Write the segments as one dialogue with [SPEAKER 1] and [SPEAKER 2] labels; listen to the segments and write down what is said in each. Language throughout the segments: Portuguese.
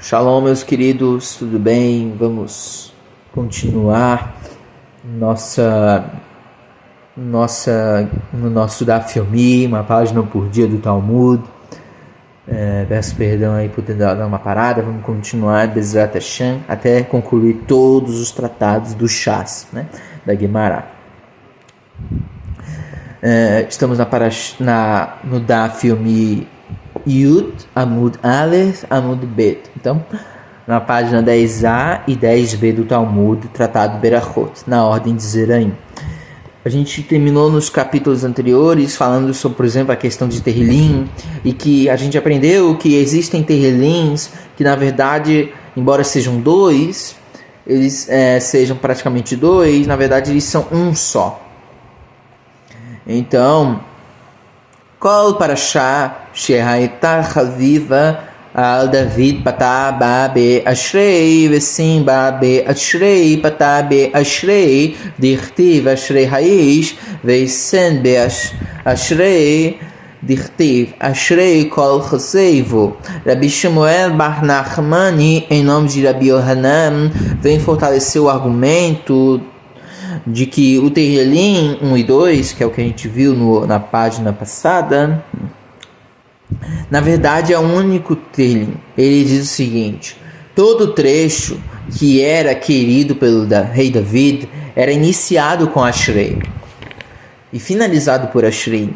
[SPEAKER 1] Shalom, meus queridos, tudo bem? Vamos continuar no nosso Daf Yomi, uma página por dia do Talmud. Peço perdão aí por ter dado uma parada. Vamos continuar Bezrat Hashem até concluir todos os tratados do Shas, né, da Gemara. Estamos no Daf Yomi Yud, Amud Aleph, Amud Bet. Então, na página 10a e 10b do Talmud, tratado Berachot, na ordem de Zeraim. A gente terminou nos capítulos anteriores falando sobre, por exemplo, a questão de Terrilim, e que a gente aprendeu que existem Terrilins que, na verdade, embora sejam dois, eles sejam praticamente dois, na verdade eles são um só. Então, Kol Parashah Shehaita Chaviva Al David Patah Ba Be Ashrei Vesim Ba Be Ashrei Patah Be Ashrei Dirtiv Ashrei Haish Veisen Be Ashrei Dirtiv Ashrei Kol Chaseivo. Rabi Shemuel Bar Nachmani, em nome de Rabi Yohanan, vem fortalecer o argumento de que o Tehillim 1 e 2, que é o que a gente viu na página passada, na verdade é o único Tehillim. Ele diz o seguinte: todo trecho que era querido pelo rei David era iniciado com Ashrei e finalizado por Ashrei.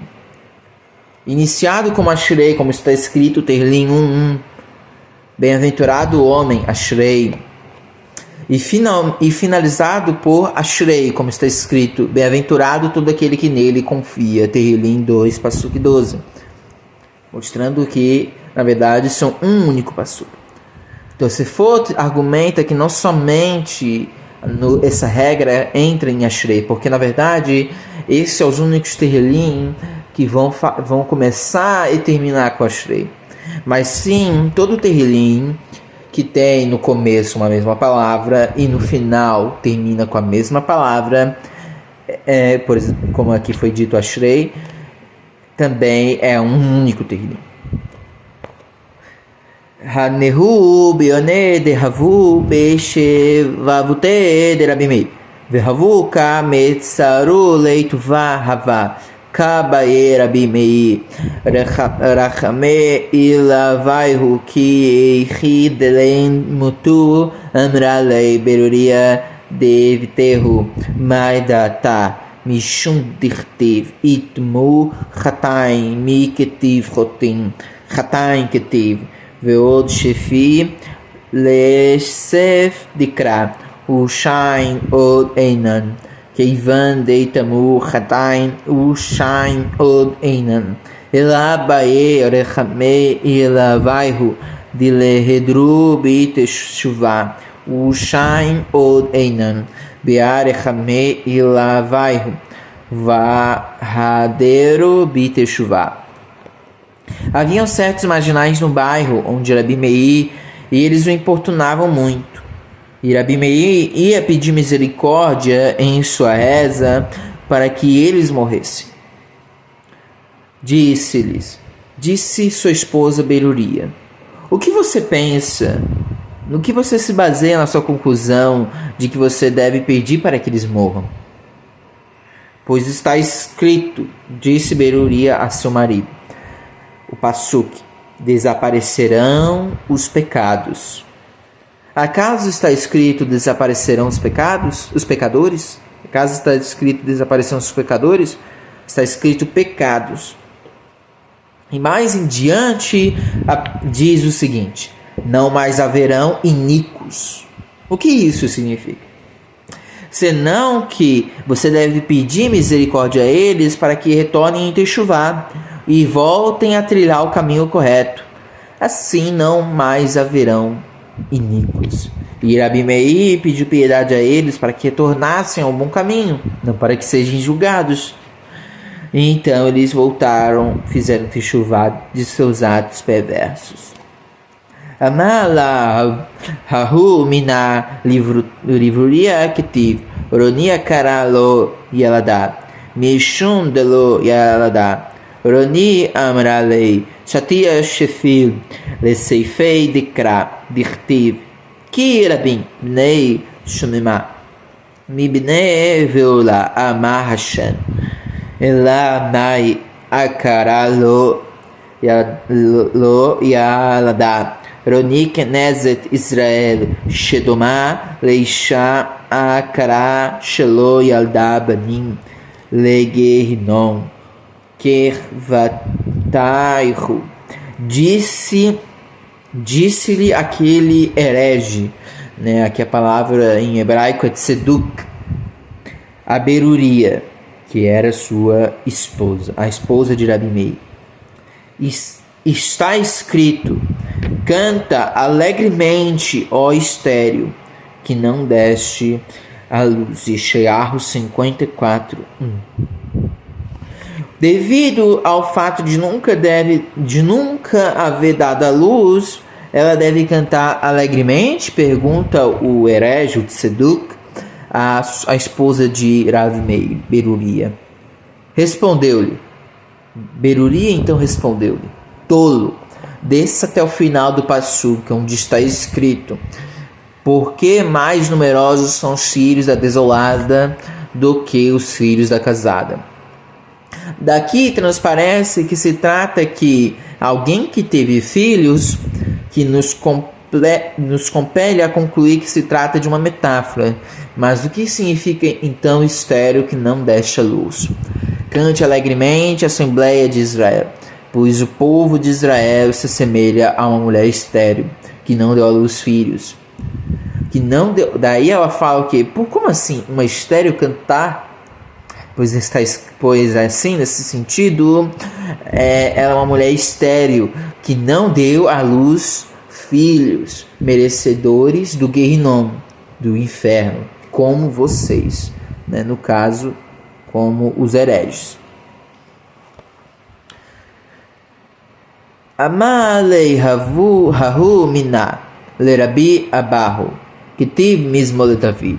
[SPEAKER 1] Iniciado com Ashrei, como está escrito Tehillim 1:1, bem-aventurado o homem, Ashrei. E finalizado por Ashrei, como está escrito, bem-aventurado todo aquele que nele confia, Tehillim 2, Pasuk 12, mostrando que, na verdade, são um único Pasuk. Então, se for, argumenta que não somente essa regra entra em Ashrei, porque, na verdade, esses são os únicos Tehillim que vão começar e terminar com Ashrei, mas sim, todo Tehillim que tem no começo uma mesma palavra e no final termina com a mesma palavra, por exemplo, como aqui foi dito Ashrei, também é um único Tehillim. Hanehu beone de havu beshevavute de Rabi Meir vehavu kametsaru leituva hava Kabae Rabi Meir Rachame Ilavaihu Ki Eihidelen Mutu Amralei Beruria Devitehu Maidata Mishum Dirtiv Itmu Chatain Miketiv Chotim Chatain Ketiv Veod Shefi Lesef Dikra Ushain Od Einan Keivan deitamu chatain ushain od einan elabae rechame elavaihu dilehedru biteshuva ushain od einan bearechame elavaihu vahaderu biteshuva. Haviam certos marginais no bairro onde Rabi Meir, e eles o importunavam muito. E Rabi Meir ia pedir misericórdia em sua reza para que eles morressem. Disse sua esposa Beruria: o que você pensa? No que você se baseia na sua conclusão de que você deve pedir para que eles morram? Pois está escrito, disse Beruria a seu marido, o Pasuk: desaparecerão os pecados. Acaso está escrito desaparecerão os pecados? Os pecadores? Acaso está escrito desaparecerão os pecadores? Está escrito pecados. E mais em diante diz o seguinte: não mais haverão iníquos. O que isso significa? Senão que você deve pedir misericórdia a eles para que retornem em Teshuvá e voltem a trilhar o caminho correto. Assim não mais haverão iníquos. E Rabi Meir pediu piedade a eles para que retornassem ao bom caminho, não para que sejam julgados. Então eles voltaram, fizeram teshuvá de seus atos perversos. Amala hahu mina livruria ketiv ronia karalo yalada mishum delo yalada Roni amralei Shatia Shefil, Leseifei Dekra, Dirtiv, Ki Rabim, Bnei Shumima, Mibnei Veola, Amar Hashem, Ela Nai Akaralo, Lo Yalada, Ronik Nezet Israel, Shedoma, Leisha Akara, Shelo Yalda Banim, Legernon, Kervataihu. Disse-lhe aquele herege, né? Aqui a palavra em hebraico é tzeduk, a Beruria, que era sua esposa, a esposa de Rabi Meir. Está escrito: canta alegremente, ó estéril, que não deste a luz. Yeshayahu 54:1. Devido ao fato de nunca haver dado a luz, ela deve cantar alegremente? Pergunta o herege, o tzeduk, a esposa de Rabi Meir, Beruria. Respondeu-lhe. Beruria então respondeu-lhe: tolo, desça até o final do Passuk, onde está escrito: porque mais numerosos são os filhos da desolada do que os filhos da casada. Daqui transparece que se trata que alguém que teve filhos, que nos compele a concluir que se trata de uma metáfora. Mas o que significa então estéril que não deste a luz? Cante alegremente a Assembleia de Israel, pois o povo de Israel se assemelha a uma mulher estéril, que não deu à luz filhos. Que não deu. Daí ela fala o quê? Como assim? Uma estéril cantar? Pois assim, nesse sentido, ela é uma mulher estéril, que não deu à luz filhos, merecedores do Gehinom, do inferno, como vocês, né? No caso, como os hereges. Amalei hahu mina lerabi abahu kitiv mizmor David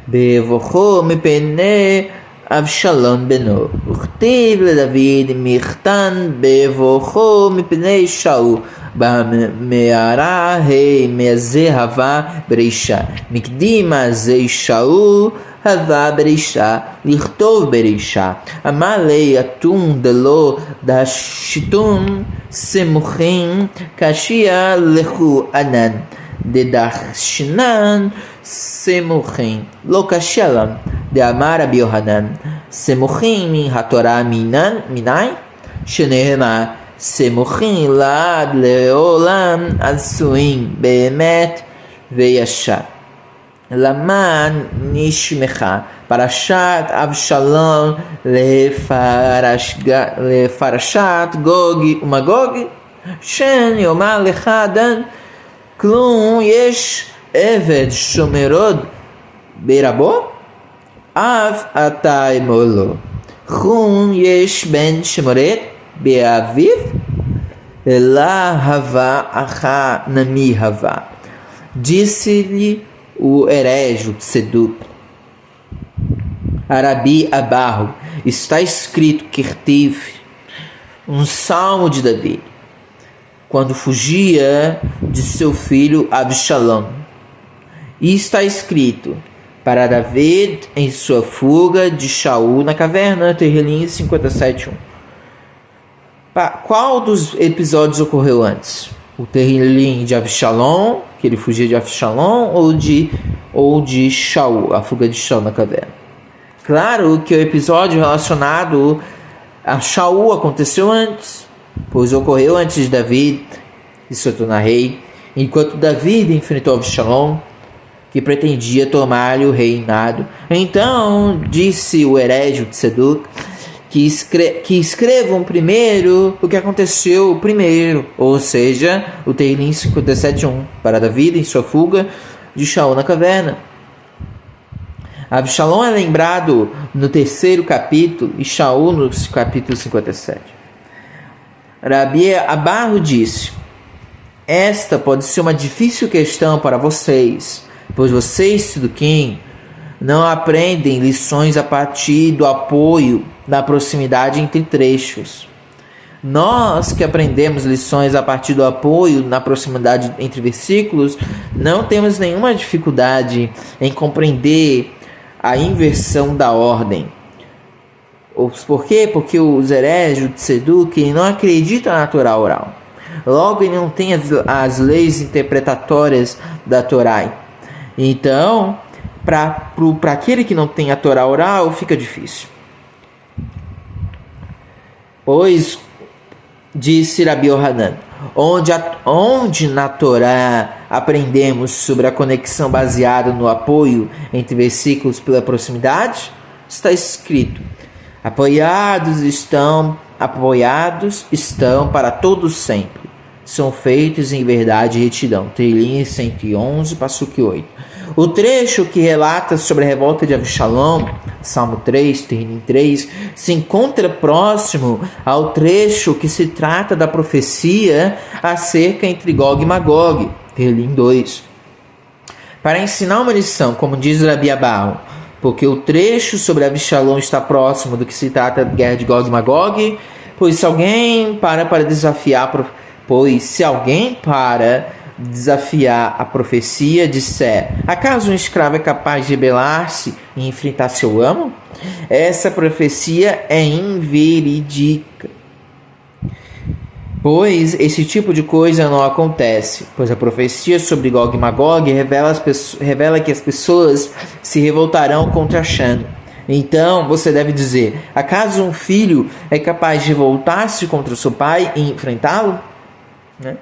[SPEAKER 1] bevocho mipene Avshalom beno uktiv leDavid michtan bevocho mipnei Shaul b'me'ara hei me'azeh hava bereisha mikdim azeh Shaul hava bereisha lichtov bereisha amalei atum delo dashitun semuchim kashia lechu anan dedachshnan semuchim lo kashialam de Amar Rabi Yohanan semuchim min haTorah minai shenehema semuchim lad leolam asuim beemet veyashar laman nishmecha parashat Avshalom lefarashat Gog umagog shen yomar lecha dan klum yesh eved shomerod berabo Av atai molo chum yesh ben shemoret beaviv ela hava acha nami hava. Disse-lhe o herege, o tzeduk, Arabi Abarro: está escrito que teve um salmo de Davi quando fugia de seu filho Absalão, e está escrito para David em sua fuga de Shaul na caverna, Tehillim 57:1. Qual dos episódios ocorreu antes? O Tehillim de Avshalom, que ele fugia de Avshalom, ou de Shaul, a fuga de Shaul na caverna? Claro que o episódio relacionado a Shaul aconteceu antes, pois ocorreu antes de David se tornar rei, enquanto David enfrentou Avshalom, que pretendia tomar-lhe o reinado. Então disse o herege, o tzeduk, que escrevam primeiro o que aconteceu primeiro, ou seja, o Tehillim 57:1, para Davi em sua fuga de Shaul na caverna. Avshalom é lembrado no 3º capítulo e Shaul no capítulo 57. Rabi Abarro disse: esta pode ser uma difícil questão para vocês, pois vocês, Tzedukim, não aprendem lições a partir do apoio da proximidade entre trechos. Nós que aprendemos lições a partir do apoio na proximidade entre versículos, não temos nenhuma dificuldade em compreender a inversão da ordem. Por quê? Porque os hereges, o Tzeduk, não acreditam na Torá oral. Logo, ele não tem as leis interpretatórias da Torá. Então, para aquele que não tem a Torá oral, fica difícil. Pois, disse Rabi Yohanan, onde na Torá aprendemos sobre a conexão baseada no apoio entre versículos pela proximidade, está escrito: apoiados estão para todos sempre. São feitos em verdade e retidão. Teilim 111, Passuque 8. O trecho que relata sobre a revolta de Avshalom, Salmo 3, Teilim 3, se encontra próximo ao trecho que se trata da profecia acerca entre Gog e Magog, Teilim 2. Para ensinar uma lição, como diz Rabi Abahu, porque o trecho sobre Avshalom está próximo do que se trata da guerra de Gog e Magog, pois se alguém para desafiar a profecia, disser: acaso um escravo é capaz de rebelar-se e enfrentar seu amo? Essa profecia é inverídica, pois esse tipo de coisa não acontece, pois a profecia sobre Gog e Magog revela que as pessoas se revoltarão contra Hashem. Então você deve dizer: acaso um filho é capaz de revoltar-se contra o seu pai e enfrentá-lo?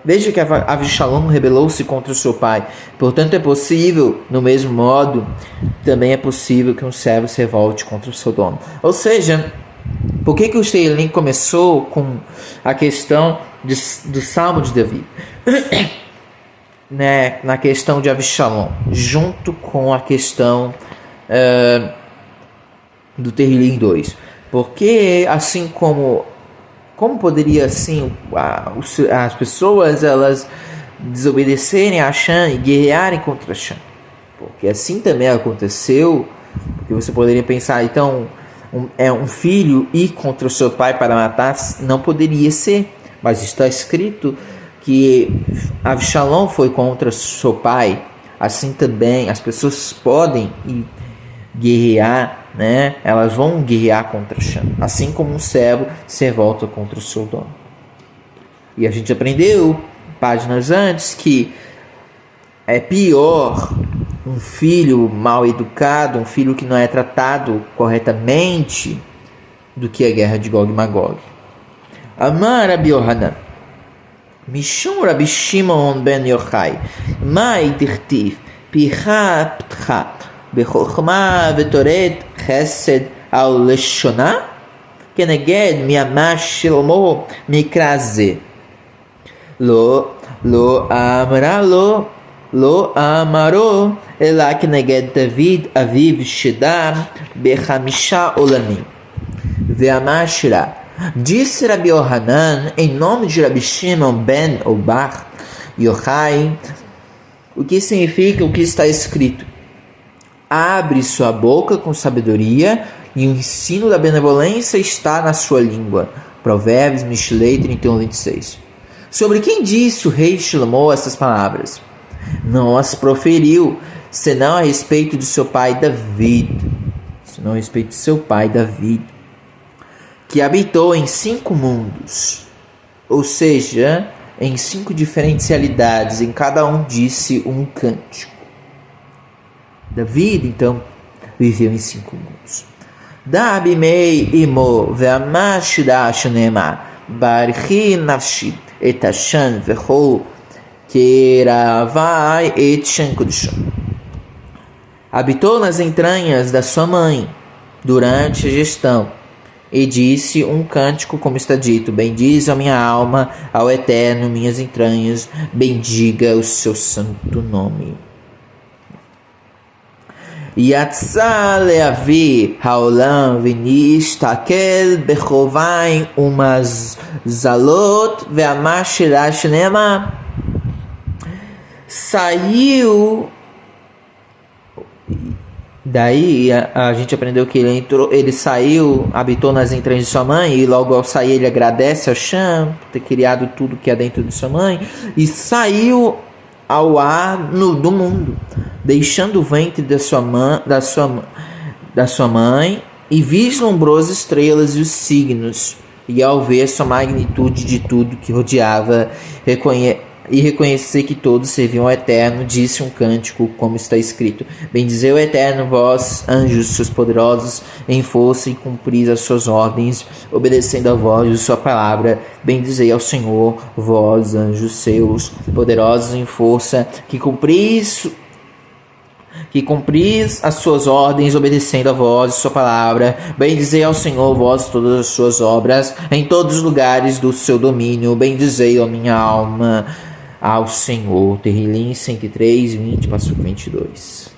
[SPEAKER 1] Veja que Avshalom rebelou-se contra o seu pai. Portanto, é possível, no mesmo modo, também é possível que um servo se revolte contra o seu dono. Ou seja, por que o Teilim começou com a questão do Salmo de Davi? Na questão de Avshalom, junto com a questão do Teilim 2. Porque, assim como poderia assim as pessoas elas desobedecerem a Hashem e guerrearem contra Hashem? Porque assim também aconteceu. Porque você poderia pensar, então, um filho ir contra o seu pai para matar? Não poderia ser, mas está escrito que Avshalom foi contra seu pai. Assim também as pessoas podem guerrear, elas vão guerrear contra Hashem, assim como um servo se revolta contra o seu dono. E a gente aprendeu páginas antes que é pior um filho mal educado, um filho que não é tratado corretamente, do que a guerra de Gog e Magog. Amar Rabi Yohanan Mishum Rabi Shimon ben Yochai Mai Dirtiv Picha Ptcha Bechokma Vetoret Chesed al Leshona Keneged Miamash Shlomo Mikraze Lo Amaro Ela Keneged David Aviv Shedam Bechamisha Olamim Veamashira. Disse Rabi Yohanan em nome de Rabi Shimon ben Obar Yochai, o que significa o que está escrito: abre sua boca com sabedoria e o ensino da benevolência está na sua língua. Provérbios, Mishlei 31:26. Sobre quem disse o rei Shlomo essas palavras? Não as proferiu, senão a respeito de seu pai David. Que habitou em 5 mundos, ou seja, em 5 diferentes realidades, em cada um disse um cântico. David, então, viveu em 5 mundos. Dabimei imo ve'amashida shenema barchi nafshi et Hashem vechol keravai et shem kodshon. Habitou nas entranhas da sua mãe durante a gestão e disse um cântico, como está dito: bendize a minha alma ao Eterno, minhas entranhas, bendiga o seu santo nome. Yatsa leavi haolam v'nishtakel bechovaim umazalot ve'amashira shnema. Daí a gente aprendeu que ele saiu, habitou nas entranhas de sua mãe, e logo ao sair ele agradece ao Shem por ter criado tudo que há dentro de sua mãe, e saiu ao ar do mundo, deixando o ventre da sua mãe, e vislumbrou as estrelas e os signos, e ao ver sua magnitude de tudo que rodeava, reconhecer que todos serviam ao Eterno, disse um cântico, como está escrito: Bendizei o Eterno, vós, anjos, seus poderosos em força, e cumpris as suas ordens, obedecendo a voz de sua palavra. Bendizei ao Senhor, vós, anjos seus, poderosos em força, que cumpris as suas ordens, obedecendo a voz de sua palavra. Bendizei ao Senhor, vós, todas as suas obras, em todos os lugares do seu domínio. Bendizei a minha alma ao Senhor. Terrilim 103, 20, passo 22.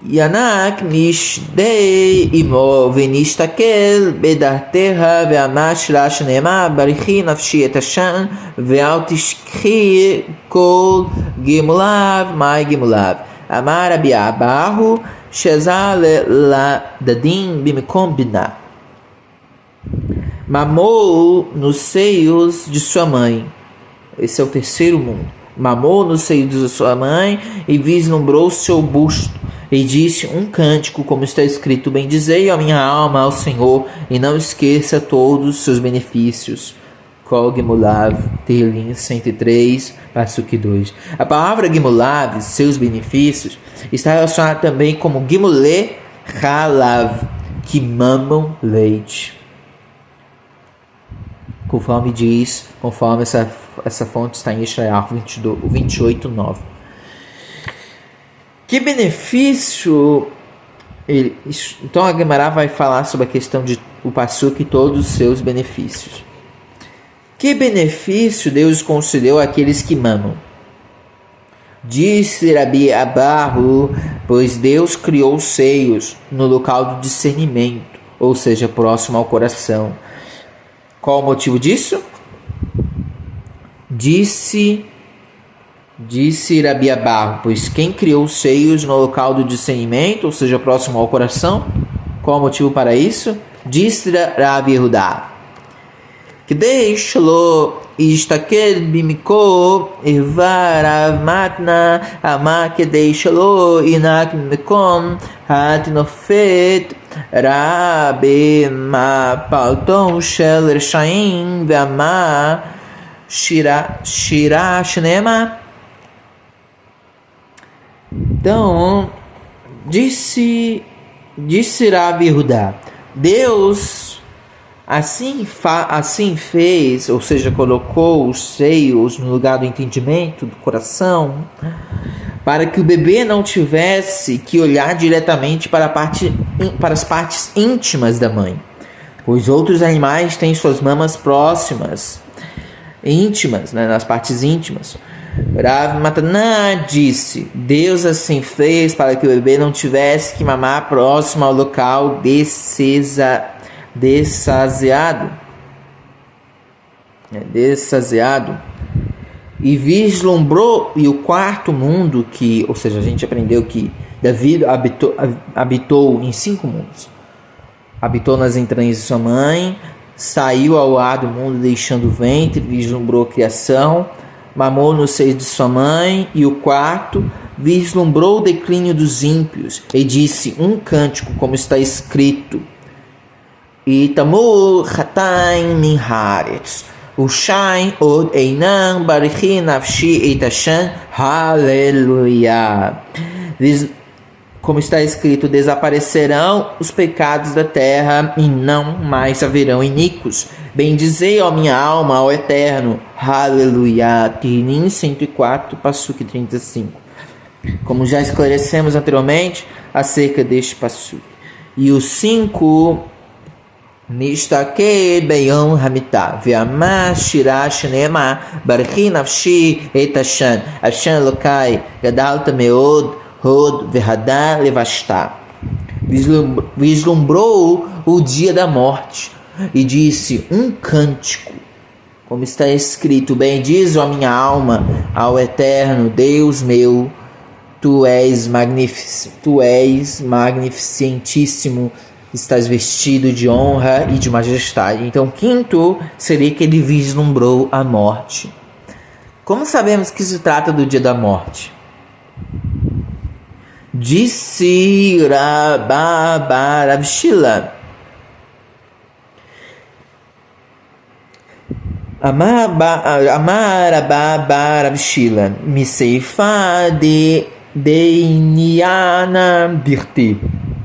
[SPEAKER 1] Yanak nishdei imo v'nishtakel bedarteha ve'amash la shnema barichi nafshi et Hashem ve'al tishkhi kol gimulav mai gimulav amar abiabahu shezal la dadim bimikom binah. Mamou nos seios de sua mãe. Esse é o terceiro mundo. Mamou nos seios de sua mãe e vislumbrou seu busto, e disse um cântico, como está escrito: Bendizei a minha alma ao Senhor, e não esqueça todos os seus benefícios. Kol Gimulav, Tehillim 103, Passuque 2. A palavra Gimulav, seus benefícios, está relacionada também como Gimule Halav, que mamam leite. Conforme essa fonte está em Yeshayahu 28, 9. Que benefício... Então a Gemara vai falar sobre a questão de o Passuque e todos os seus benefícios. Que benefício Deus concedeu àqueles que mamam? Disse Rabi Abahu, pois Deus criou os seios no local do discernimento, ou seja, próximo ao coração. Qual o motivo disso? Disse Rabi Abahu, pois quem criou os seios no local do discernimento, ou seja, próximo ao coração? Qual o motivo para isso? Disse Rabi Yehudá: Kdei shelo yishtakel bimiko ihvarav matna ama kdei shelo inak bimikom hatinofet Rabi ma palton shel reshaim ve'ama shira shnema. Então, disse Rabi Yehudá, Deus assim fez, ou seja, colocou os seios no lugar do entendimento, do coração, para que o bebê não tivesse que olhar diretamente para as partes íntimas da mãe, pois outros animais têm suas mamas próximas, íntimas, nas partes íntimas. Rav Mataná disse: Deus assim fez para que o bebê não tivesse que mamar próximo ao local dessaziado, e vislumbrou. E o quarto mundo, ou seja, a gente aprendeu que Davi habitou em 5 mundos. Habitou nas entranhas de sua mãe, saiu ao ar do mundo deixando o ventre, vislumbrou a criação, mamou nos seios de sua mãe. E o quarto, vislumbrou o declínio dos ímpios, e disse um cântico, como está escrito: Itamur Chataim Min Haaretz Ushain Od Einam Barichi Nafshi Et Hashem Haleluia. Como está escrito: desaparecerão os pecados da terra e não mais haverão iníquos. Bendizei a minha alma ao Eterno. Aleluia. Tehillim 104, Passuque 35. Como já esclarecemos anteriormente acerca deste Passuque. E os 5... Nistakei beyom hamitah ve'amah shirah shnema barichi nafshi et Hashem Hashem Elokai gadalta meod hod ve'hadar levashta. Vislumbrou o dia da morte e disse um cântico, Como está escrito: bendize a minha alma ao Eterno, Deus meu, tu és magnificentíssimo, estás vestido de honra e de majestade. Então, quinto seria que ele vislumbrou a morte. Como sabemos que se trata do dia da morte? Disse Rav Shila: Amar Rav Shila, Miseifa de Deiniana Birti,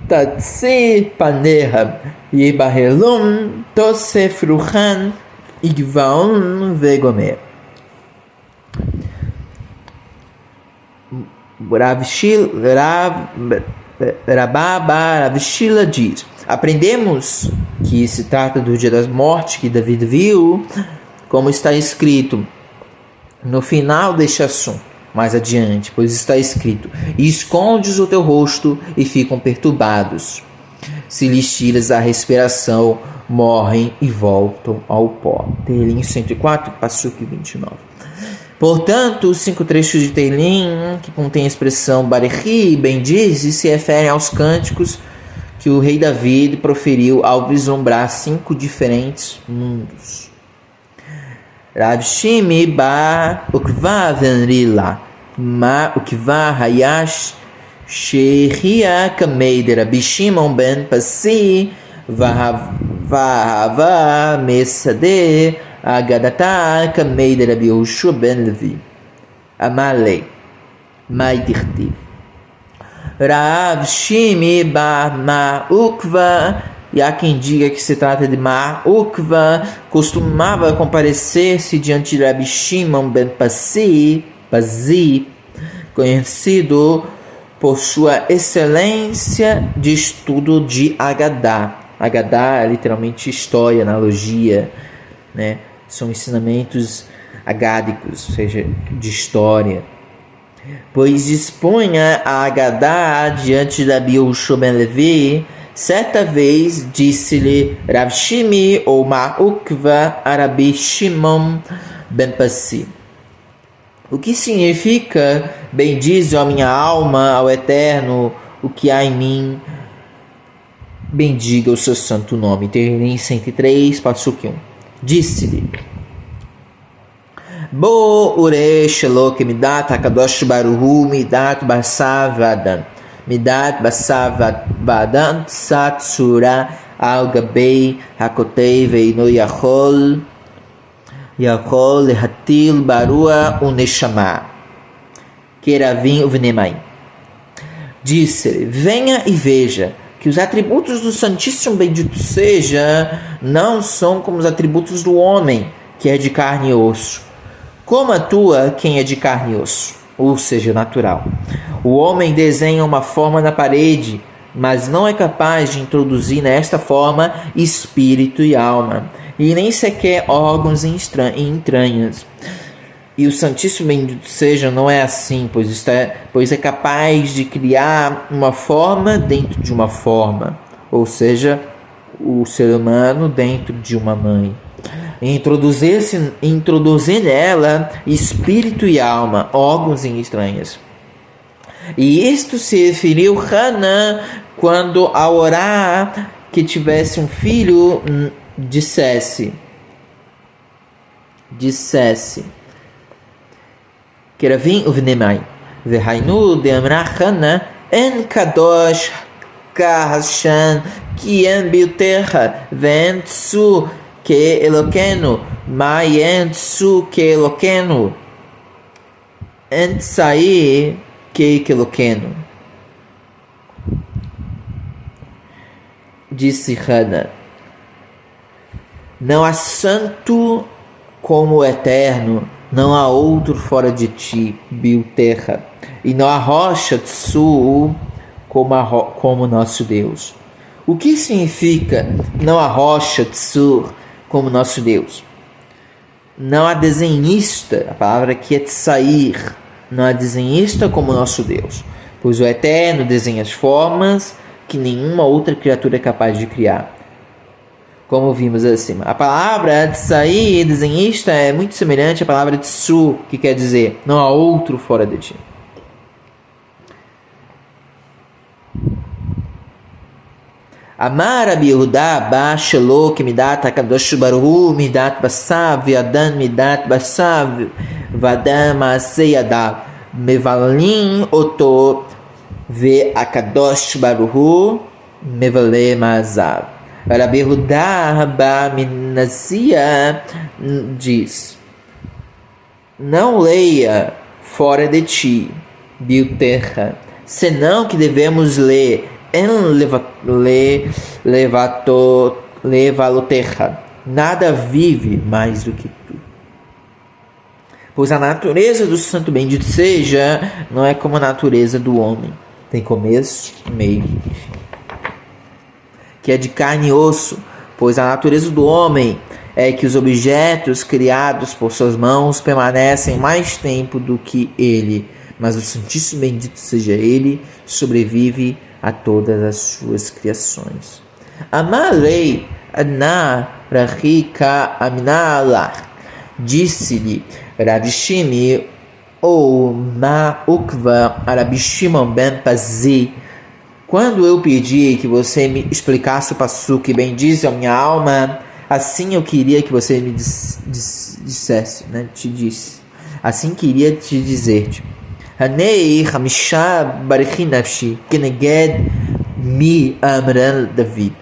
[SPEAKER 1] Tatse Paneha, Yebahelum, Tosefruhan, Igvaon Vegomer. Rav Shila diz: aprendemos que se trata do dia da morte que David viu, como está escrito no final deste assunto, mais adiante, pois está escrito: e escondes o teu rosto e ficam perturbados. Se lhes tiras a respiração, morrem e voltam ao pó. Tehillim 104, Passuque 29. Portanto, os 5 trechos de Tehillim, que contém a expressão Barechi, bendize, se referem aos cânticos que o rei David proferiu ao vislumbrar 5 diferentes mundos. Rav Shimi ba ukva venrila, ma ukva hayash shehia kamei de Rabi Shimon ben Passi, vahava mesade, Agadata kamei de Rabi Yehoshua ben Levi. Amalei, maidirtiv. Rav Shimi ba ma ukva, e há quem diga que se trata de Ma Ukva, costumava comparecer-se diante de Rabi Shimon ben Passi, conhecido por sua excelência de estudo de Agadá. Agadá é literalmente história, analogia, né? São ensinamentos agádicos, ou seja, de história. Pois expunha a Agadá diante de Rabi Yehoshua ben Levi. Certa vez disse-lhe Rav Shimi ou Ma'ukva a Rabi Shimon ben Passi: o que significa bendize a minha alma ao Eterno, o que há em mim, bendiga o seu santo nome. Tehillim 103, Passuque 1. Disse-lhe: Bo uresh elok midat hakadosh baruhu midat basavadan midat basavadan satsura al gabei hakotei veino yachol lehatil barua uneshama keravim uvnemai. Disse-lhe: venha e veja que os atributos do Santíssimo Bendito seja não são como os atributos do homem, que é de carne e osso. Como atua quem é de carne e osso, ou seja, natural. O homem desenha uma forma na parede, mas não é capaz de introduzir nesta forma espírito e alma, e nem sequer órgãos e entranhas. E o Santíssimo Bendito seja não é assim, pois é capaz de criar uma forma dentro de uma forma, ou seja, o ser humano dentro de uma mãe. Introduzir nela espírito e alma, órgãos e entranhas. E isto se referiu Hanan quando, ao orar que tivesse um filho, dissesse Keravim uvnemai vehainu deamra Hanan en kadosh kahashan kien bilterra ventsu que Eloqueno, Maientsu que Eloqueno, Entsai que Eloqueno. Disse Hanan: não há santo como o Eterno, não há outro fora de ti, Bilterra, e não há rocha Tsu como nosso Deus. O que significa não há rocha Tsur como nosso Deus? Não há desenhista, a palavra aqui é tsair, não há desenhista como nosso Deus, pois o Eterno desenha as formas que nenhuma outra criatura é capaz de criar. como vimos acima. A palavra Tsai, desenhista, é muito semelhante à palavra Tsu, que quer dizer não há outro fora de ti. Amar Rabi Yehuda ba shelo kemidat hakadosh baruch hu midat basav ve'adan midat basav v'adan ma'aseh yadav mevalin oto ve'akadosh baruch hu mevale ma'azav. Rabi Yehuda ba Minazia diz: não leia fora de ti, Bilterra, senão que devemos ler en levaloterra, nada vive mais do que tu. Pois a natureza do santo bendito seja, não é como a natureza do homem, tem começo, meio e fim. Que é de carne e osso, pois a natureza do homem é que os objetos criados por suas mãos permanecem mais tempo do que ele, mas o Santíssimo bendito seja ele, sobrevive a todas as suas criações. Amalei Ana Rahika Aminallah, disse-lhe Rav Shimi ou Ma'ukva Rabi Shimon ben Pazi: quando eu pedi que você me explicasse o passuque, bendize a minha alma, assim eu queria que você me dissesse, né? Te disse. Assim queria te dizer-te. Hanei Hamisha Barichi Nafshi Keneged Mi Amran David.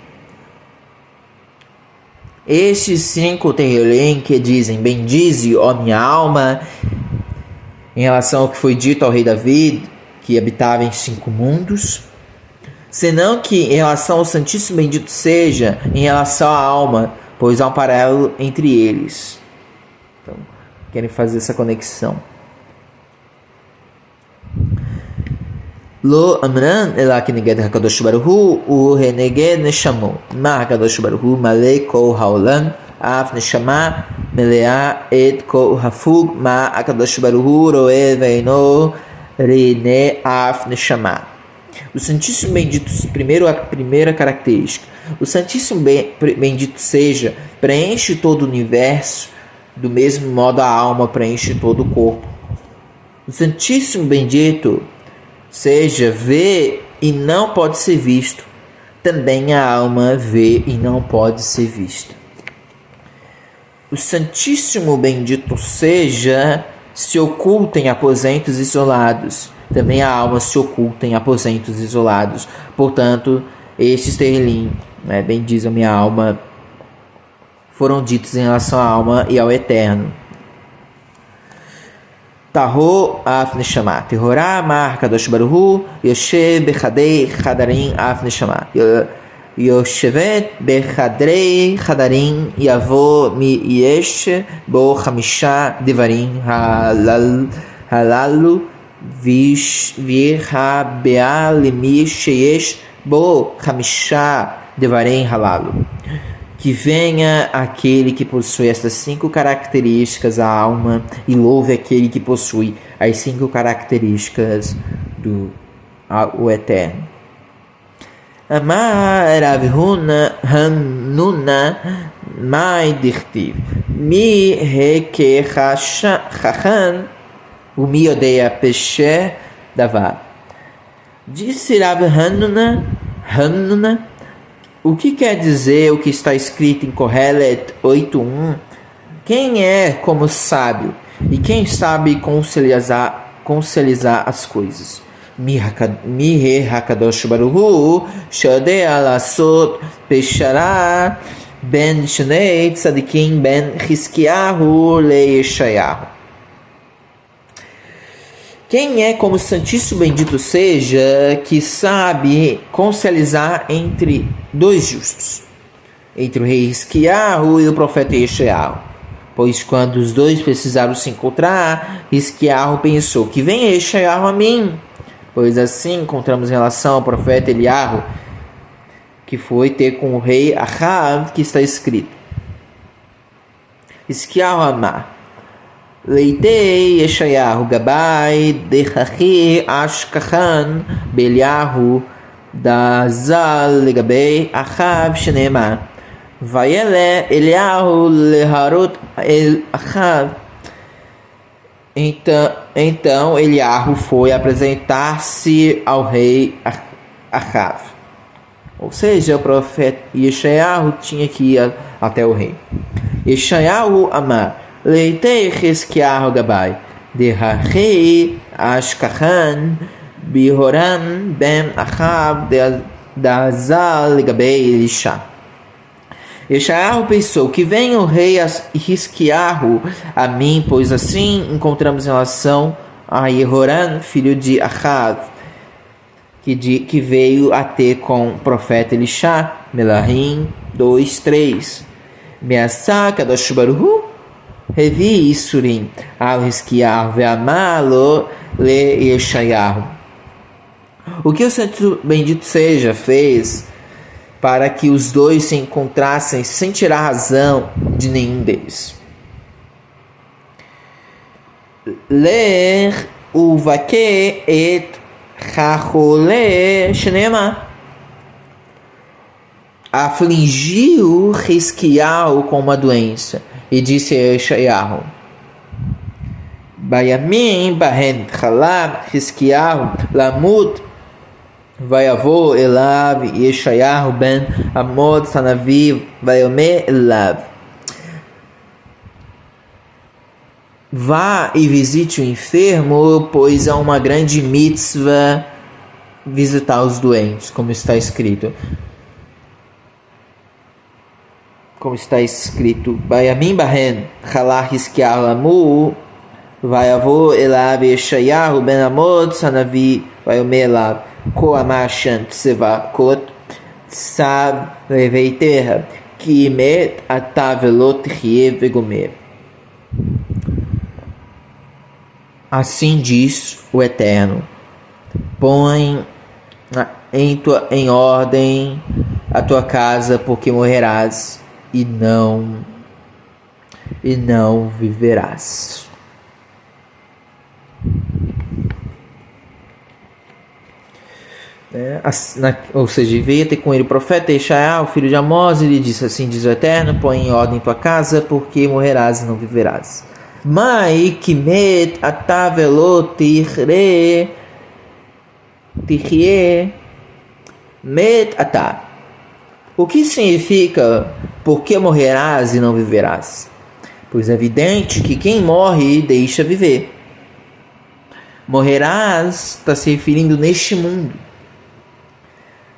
[SPEAKER 1] Estes 5 Tehillim que dizem: bendize, ó minha alma, em relação ao que foi dito ao rei David, que habitava em 5 mundos, senão que em relação ao Santíssimo bendito seja, em relação à alma, pois há um paralelo entre eles. Então, querem fazer essa conexão. Lo amran ela keneged hakadosh baruch hu uheneged neshamo ma hakadosh baruch hu malei kol haolam af neshama melea et kol hafug ma hakadosh baruch hu roe veino rene af neshama. O Santíssimo Bendito, a primeira característica, o Santíssimo Bendito seja, preenche todo o universo, do mesmo modo a alma preenche todo o corpo. O Santíssimo Bendito seja, vê e não pode ser visto, também a alma vê e não pode ser vista. O Santíssimo Bendito seja, se oculta em aposentos isolados, também a alma se oculta em aposentos isolados. Portanto, estes Tehillim, né, bendize a minha alma, foram ditos em relação à alma e ao eterno. Taho af neshama, tehorá mar kadosh baruch hu, yoshev bechadei chadarim af neshama, yoshevet bechadrei chadarim yavo mi yesh bo chamisha devarim halalu virhabea limi sheyesh bo chamisha devarim halalu. Que venha aquele que possui essas 5 características, a alma, e louve aquele que possui as 5 características do o eterno. Amar Rav Hanuna mai dirtiv mi hekechachan umi odeia peshe davar. Disse Rav Hanuna, o que quer dizer o que está escrito em Kohelet 8.1? Quem é como sábio? E quem sabe conciliar as coisas? Mihe hakadosh baruch hu shodea lasot peshará ben shnei tzadikim ben Hiskiyahu le Yeshayahu. Quem é como o Santíssimo Bendito seja, que sabe conciliar entre 2 justos, entre o rei Hiskiyahu e o profeta Yeshayahu? Pois quando os 2 precisaram se encontrar, Hiskiyahu pensou: que venha Yeshayahu a mim. Pois assim encontramos em relação ao profeta Eliyahu, que foi ter com o rei Ahav, que está escrito: Hiskiyahu amar Leitei Yeshayahu Gabai Dechachi Ashkachan Beliahu Dazal Legabei Achav Shenema Vayele Eliyahu leharot el Achav. Então Eliyahu foi apresentar-se ao rei Achav. Ou seja, o profeta Yeshayahu tinha que ir até o rei. Yeshayahu amar leitei Hiskiyahu gabai de rei Ashkahan bihoram ben Achav de Azal gabei Elisha. Yeshayahu pensou que venha o rei Hiskiyahu a mim, pois assim encontramos em relação a Yehoram, filho de Achav, que veio a ter com o profeta Elisha. Melahim 2:3. Me'asa kadosh baruch hu revi isurim al Hiskiyahu ve'amalo le Yeshayahu. O que o Santo Bendito seja fez para que os dois se encontrassem sem tirar razão de nenhum deles. Ler uvake et chachole shnema. Afligiu Hiskiyahu com uma doença e disse a Yeshayahu: Bayamim bahen chalab Hiskiyahu lamut Vayavo elav Yeshayahu ben Amod Sanaviv Vayome elav. Vá e visite o enfermo, pois é uma grande mitzvah visitar os doentes, como está escrito. Bayamim bahen chalah Hiskiyahu lamu Vayavo elav Yeshayahu ben Amod Sanaviv Vayome elav. Koamashan tsevakot sab leveiterra ki met atavelot chiev vegomer. Assim diz o Eterno: põe em ordem a tua casa, porque morrerás e não viverás. Ou seja, veio ter com ele o profeta Yeshayahu, filho de Amós, e lhe disse: assim diz o Eterno, põe em ordem tua casa, porque morrerás e não viverás. Mai kimet atavelot tichre met atá. O que significa porque morrerás e não viverás? Pois é evidente que quem morre deixa viver. Morrerás está se referindo neste mundo,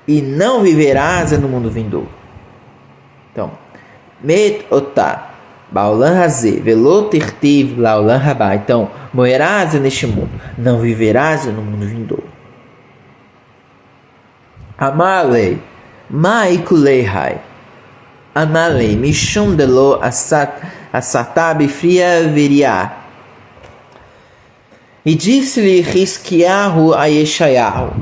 [SPEAKER 1] e não viverás no mundo vindouro. Então, met otá baolam hazé velot irtiv laolam rabá. Então, morrerás neste mundo, não viverás no mundo vindouro. Amalei maikulei hai amalei mishum delo asatá bifria veriá. E disse-lhe Hiskiyahu a Yeshayahu: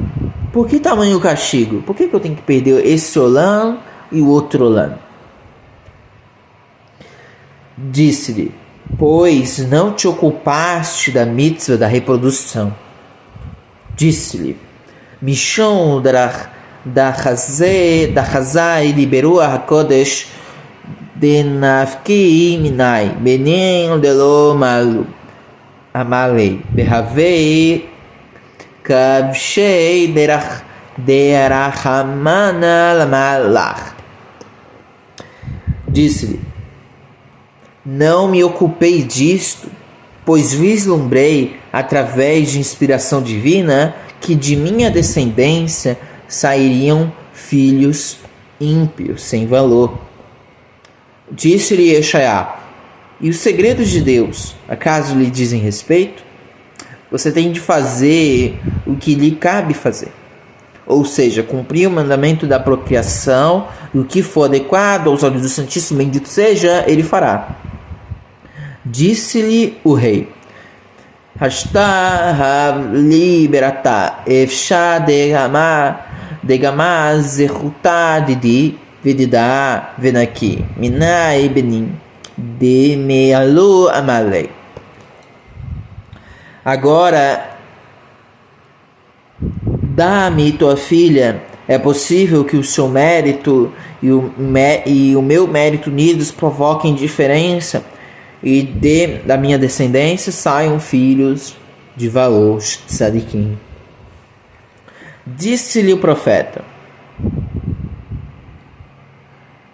[SPEAKER 1] por que tamanho castigo? Por que eu tenho que perder esse olam e o outro olam? Disse-lhe: pois não te ocupaste da mitzvah da reprodução. Disse-lhe: Mishon da Chazai liberou a HaKodesh de Nafki Minai Benin delo Malu Amalei Behavei Kabshei Derachamana Lamalach. Disse-lhe: não me ocupei disto, pois vislumbrei, através de inspiração divina, que de minha descendência sairiam filhos ímpios, sem valor. Disse-lhe Yeshayahu: e os segredos de Deus, acaso lhe dizem respeito? Você tem de fazer o que lhe cabe fazer, ou seja, cumprir o mandamento da procriação, e o que for adequado aos olhos do Santíssimo Bendito seja, ele fará. Disse-lhe o rei: Hashta liberata efsha degama zechuta didi vedida venaki minai benim de mealu amalei. Agora, dá-me tua filha É possível que o seu mérito e o meu mérito unidos provoquem diferença e da minha descendência saiam filhos de valor, tzadikim. Disse-lhe o profeta: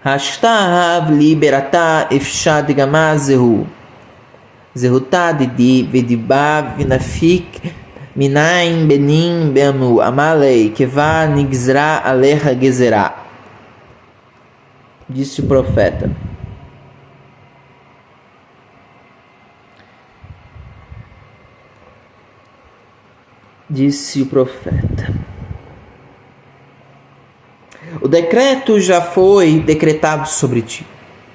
[SPEAKER 1] Hashtahav liberata efshad gamazehu zehutad di vedibav vinafik minaim benim benu amalei keva nigzra aleha gezerá. Disse o profeta: o decreto já foi decretado sobre ti.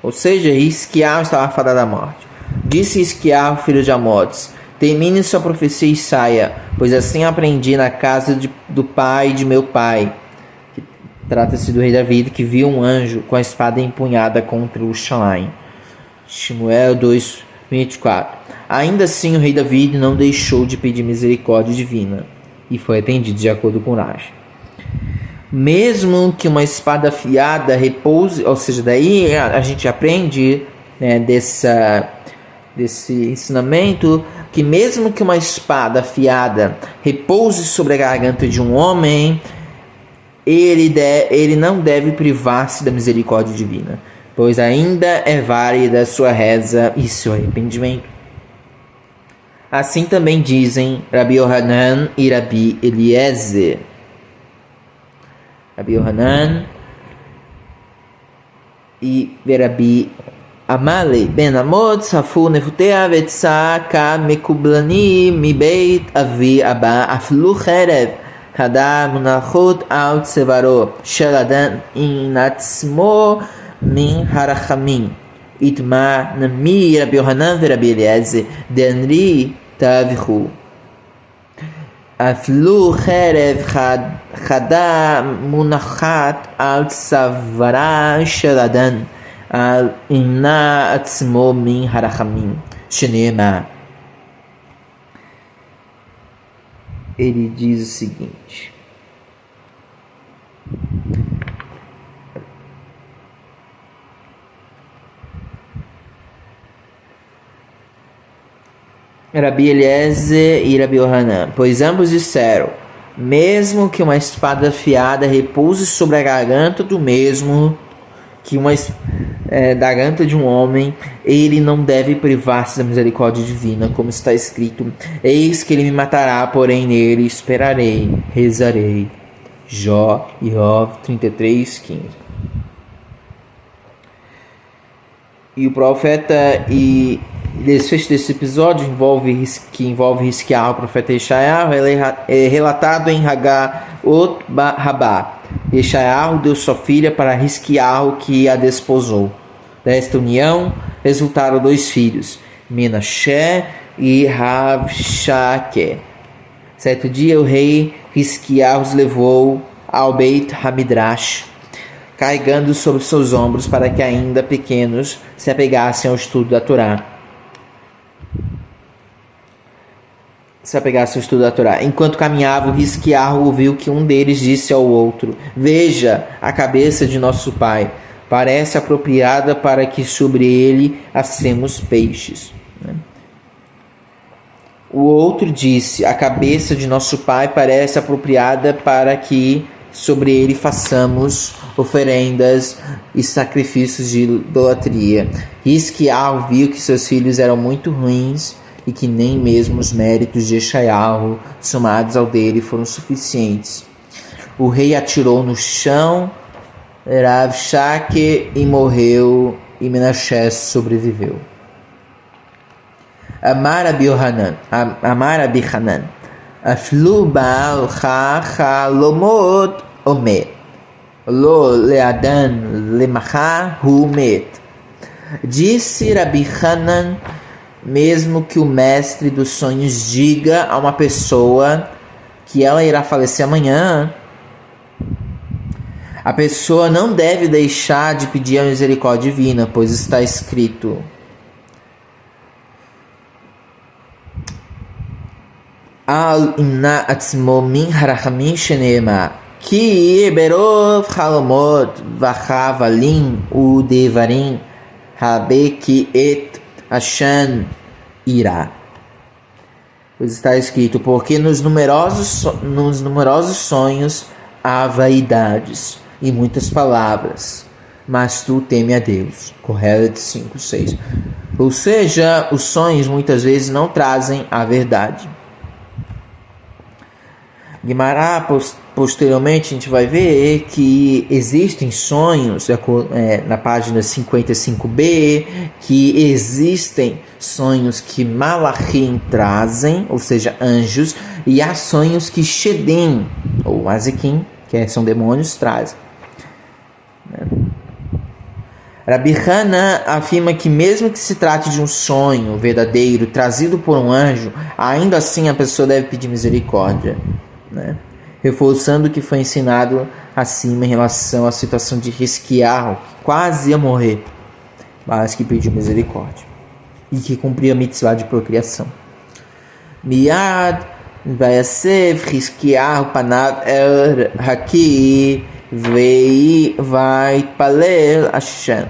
[SPEAKER 1] Ou seja, Hisquiel estava fadado à morte. Disse Hisquiel, filho de Amós: termine sua profecia e saia, pois assim aprendi na casa do pai de meu pai. Trata-se do rei Davi, que viu um anjo com a espada empunhada contra o Shalaim. Shmuel 2:24. Ainda assim, o rei Davi não deixou de pedir misericórdia divina e foi atendido de acordo com Rashi. Mesmo que uma espada afiada repouse, ou seja, daí a gente aprende, né, desse ensinamento, que mesmo que uma espada afiada repouse sobre a garganta de um homem, ele não deve privar-se da misericórdia divina, pois ainda é válida sua reza e seu arrependimento. Assim também dizem Rabi Yohanan e Rabi Eliezer. Rabi Yohanan e Rabi Amalei ben Amod safu nefutea vetsa ka mekublani mi beit avi abba aflu cherev hada munachot al tsevaro shel adam inatzmo min harachamim itma nami Rabi Yohanan ve Rabi Eliezer denri tavichu אפילו חרב חדה מונחת על צווארה של אדם, על ימנע עצמו מן הרחמים, שנאמר. Ele diz o seguinte: Rabi Eliezer e Rabi Yohanan, pois ambos disseram: mesmo que uma espada afiada repouse sobre a garganta do mesmo que da garganta de um homem, ele não deve privar-se da misericórdia divina, como está escrito: eis que ele me matará, porém nele esperarei, rezarei. Jó, Iov 33:15. E o profeta desfecho desse episódio que envolve Hisquiel, o profeta Yeshayahu, ele é relatado em Hagá Ot Rabá. Yeshayahu deu sua filha para Hisquiel, que a desposou. Desta união resultaram 2 filhos, Menashe e Rabshakeh. Certo dia o rei Hisquiel os levou ao Beit Hamidrash, carregando sobre seus ombros para que ainda pequenos se apegassem ao estudo da Torá. Enquanto caminhavam, Hisquiel ouviu que um deles disse ao outro: veja, a cabeça de nosso pai parece apropriada para que sobre ele assemos peixes. O outro disse: a cabeça de nosso pai parece apropriada para que sobre ele façamos oferendas e sacrifícios de idolatria. Hisquiel viu que seus filhos eram muito ruins e que nem mesmo os méritos de Yeshayahu, somados ao dele, foram suficientes. O rei atirou no chão Rabshakeh e morreu, e Menashe sobreviveu. Amar Rabi Hanan, Aflu Baal Chalomot Omer, Lo Leadan Lemacha Hu Met. Disse Rabi Hanan: mesmo que o mestre dos sonhos diga a uma pessoa que ela irá falecer amanhã, a pessoa não deve deixar de pedir a misericórdia divina, pois está escrito: Al imna atzmo min harachamim sheneema, Ki berov halomot vachavalim udevarim habeki et Hashem irá. Pois está escrito, porque nos numerosos sonhos há vaidades e muitas palavras, mas tu teme a Deus. Correto 5:6. Ou seja, os sonhos muitas vezes não trazem a verdade. Guimará, posteriormente, a gente vai ver que existem sonhos, na página 55b, que existem sonhos que Malachim trazem, ou seja, anjos, e há sonhos que Shedim, ou Azikim, que são demônios, trazem. Rabi Hanan afirma que mesmo que se trate de um sonho verdadeiro trazido por um anjo, ainda assim a pessoa deve pedir misericórdia, reforçando o que foi ensinado acima em relação à situação de Hizquiyahu, que quase ia morrer, mas que pediu misericórdia e que cumpria a mitzvah de procriação. Miad vayasev Hizquiyahu panav el haki vai palel Hashem.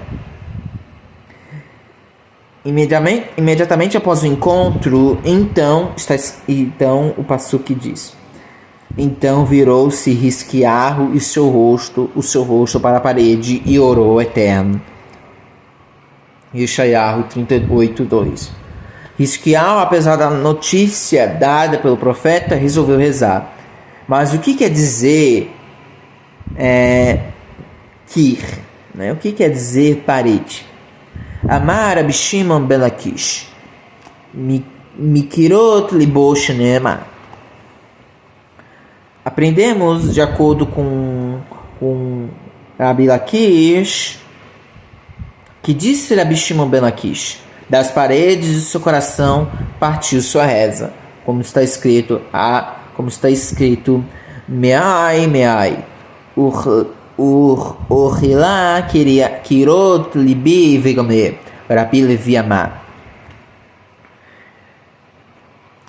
[SPEAKER 1] Imediatamente após o encontro, então o passuque diz: então virou-se Hizquiyahu e o seu rosto para a parede e orou ao Eterno. Yeshayahu 38:2. Hizquiyahu, apesar da notícia dada pelo profeta, resolveu rezar. Mas o que quer dizer Kir? O que quer dizer parede? Amar Rabi Shimon ben Lakish Mikirot libo shenema. Aprendemos, de acordo com Rabi Lakish, que disse Rabi Shimon ben Lakish: das paredes do seu coração partiu sua reza, como está escrito Meai Meai Urhila Kirot Libi Vegame Rabi Levi Amar.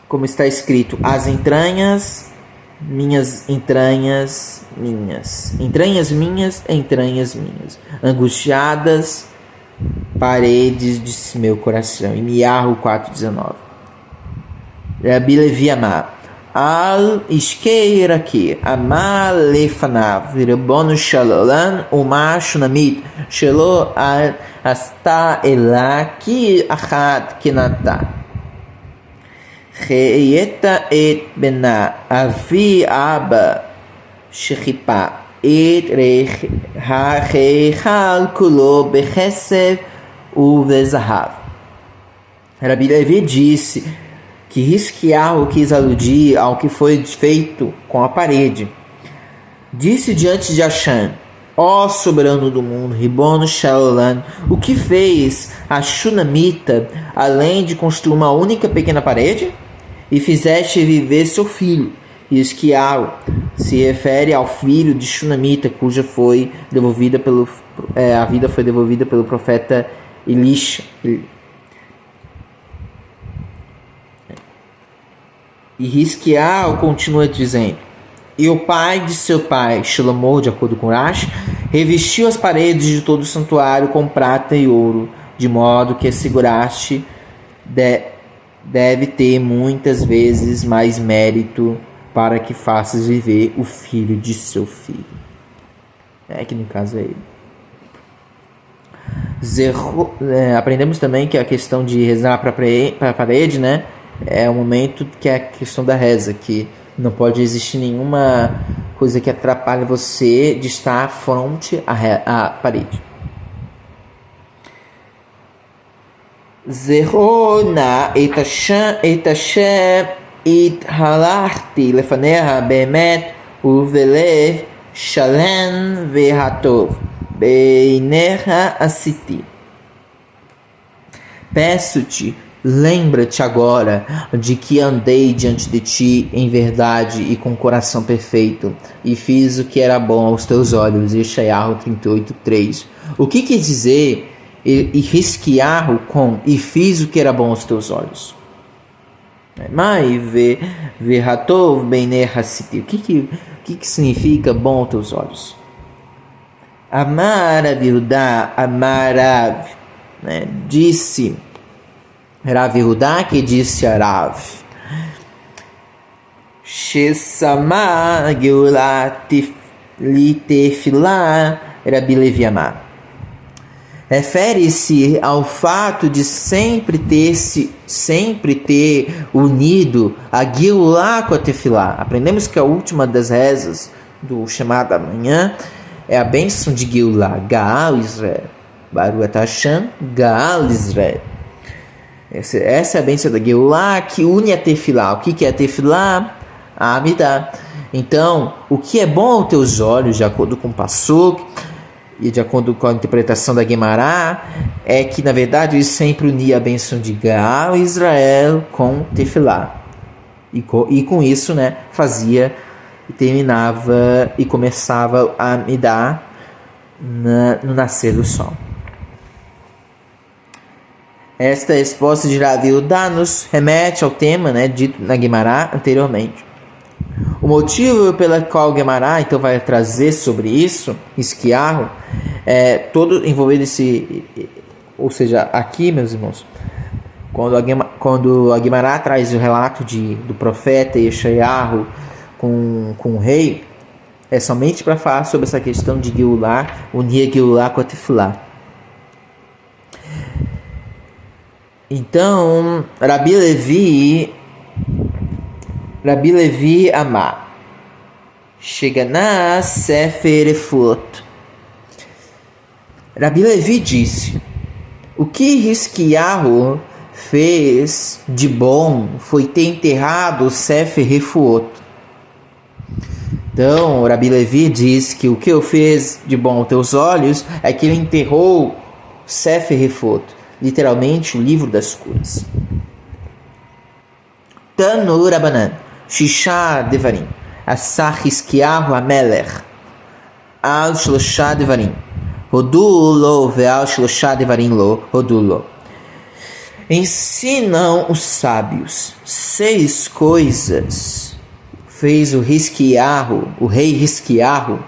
[SPEAKER 1] Como está escrito, as entranhas minhas, angustiadas paredes de meu coração. Em Miarro 4:19. Rabi Levi Amar Al Iskeira aqui Amar Lefanav Virabonu Shalolan Umar Shunamit Shelo Al Asta Elaki Achad Kenata Reyeta et Bena Avi Abba Shechipa et Rechal Kulo Bechesev Uvezahav. Rabi Levi disse que Hizquiyahu quis aludir ao que foi feito com a parede. Disse diante de Hashem: ó soberano do mundo, Ribono Shalolan, o que fez a Shunamita, além de construir uma única pequena parede? E fizeste viver seu filho. Hizquiyahu se refere ao filho de Shunamita, cuja a vida foi devolvida pelo profeta Elisha. E Hizquiyahu continua dizendo: e o pai de seu pai, Shlomo, de acordo com Rashi, revestiu as paredes de todo o santuário com prata e ouro, de modo que asseguraste deve ter muitas vezes mais mérito para que faças viver o filho de seu filho. Que no caso é ele. Aprendemos também que a questão de rezar para a parede, é o momento que é a questão da reza, que não pode existir nenhuma coisa que atrapalhe você de estar fronte à parede. Zerona et Hashem halarti lefaneha beemet uvelev shalem vehatov beineha asiti. Peço-te, lembra-te agora de que andei diante de ti em verdade e com coração perfeito, e fiz o que era bom aos teus olhos. Yeshayahu 38:3. O que quer dizer e Hizquiyahu com e fiz o que era bom aos teus olhos? Mai vehatov beinei hasiti. O que significa bom aos teus olhos? Amar Rav, amar Rav, né? Disse Rav Yehudá, que disse a Rav, Shesama Geulah Litefilá Rabi Levi Amar. Refere-se ao fato de sempre ter unido a Geulah com a Tefilá. Aprendemos que a última das rezas do Shema da manhã é a bênção de Geulah, Gaal Israel, Baruch Atah Hashem, Gaal Israel. Essa é a bênção da Geulah que une a Tefilá. O que é a Tefilá? A Amidah. Então, o que é bom aos teus olhos, de acordo com o Pasuk, e de acordo com a interpretação da Guemará, é que na verdade ele sempre unia a bênção de Gaal Israel com Tefilá. E com isso, né, fazia e terminava e começava a me dar no nascer do sol. Esta resposta de Rav Yehudá nos remete ao tema, né, dito na Guemará anteriormente. O motivo pelo qual Guemará então vai trazer sobre isso, Esquiarro, é todo envolvido ou seja, aqui, meus irmãos, quando a Guemará traz o relato do profeta Yeshayahu com o rei, é somente para falar sobre essa questão de Geulah, unir a Geulah com a Tefilá. Então, Rabi Levi Amar, chega na Sefer Efot. Rabi Levi disse: o que Hisquiarro fez de bom foi ter enterrado o Sefer Efot. Então, Rabi Levi diz que o que eu fiz de bom aos teus olhos é que ele enterrou Sefer Efot, literalmente o livro das curas. Tanu Rabanan, Shisha Devarim, Asach Hisquiarro Amelech, Al Shlosha Devarim, Hodu Lo Veal Shlosha Devarim Lo, Hodu Lo. Ensinam os sábios 6 coisas. Fez o rei Hisquiarro,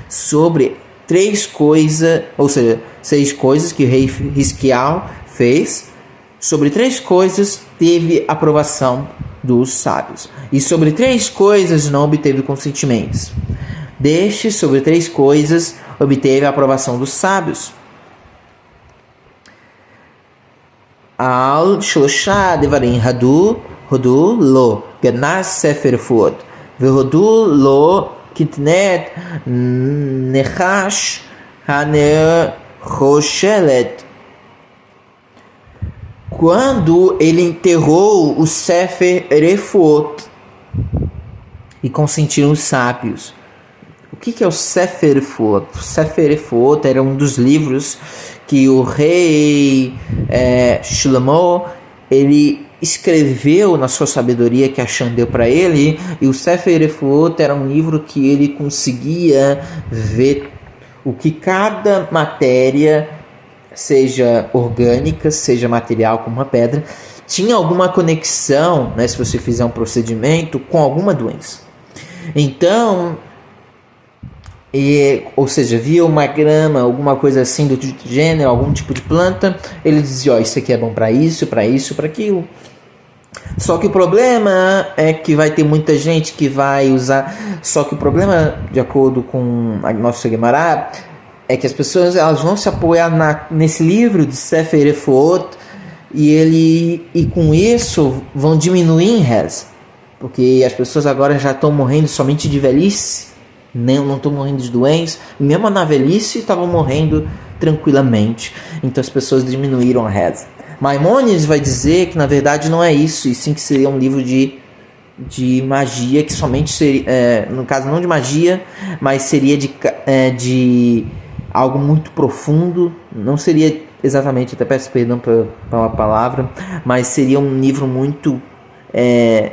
[SPEAKER 1] sobre 3 coisas, ou seja, 6 coisas que o rei Hisquiarro fez. Sobre 3 coisas teve aprovação dos sábios, e sobre 3 coisas não obteve consentimentos. Sobre 3 coisas obteve a aprovação dos sábios. Al Shlosha Devarim Hodu Lo Ganas Sefer Efot Vehodu Lo Kitnet Nechash Hanerchoshelet. Quando ele enterrou o Sefer Efot e consentiram os sábios. O que é o Sefer Efot? O Sefer Efot era um dos livros que o rei Shlomo ele escreveu na sua sabedoria que Hashem deu para ele, e o Sefer Efot era um livro que ele conseguia ver o que cada matéria, seja orgânica, seja material como uma pedra, tinha alguma conexão, né, se você fizer um procedimento, com alguma doença. Então, ou seja, via uma grama, alguma coisa assim do gênero, algum tipo de planta, ele dizia, isso aqui é bom para isso, para aquilo. Só que o problema é que vai ter muita gente que vai usar, só que o problema, de acordo com a nossa Guemará, é que as pessoas elas vão se apoiar nesse livro de Sefer Efot e com isso vão diminuir em reza, porque as pessoas agora já estão morrendo somente de velhice, não estão morrendo de doença, mesmo na velhice estavam morrendo tranquilamente, então as pessoas diminuíram a reza. Maimônides vai dizer que na verdade não é isso, e sim que seria um livro de magia, que somente seria, no caso não de magia, mas seria de algo muito profundo, não seria exatamente, até peço perdão pela palavra, mas seria um livro muito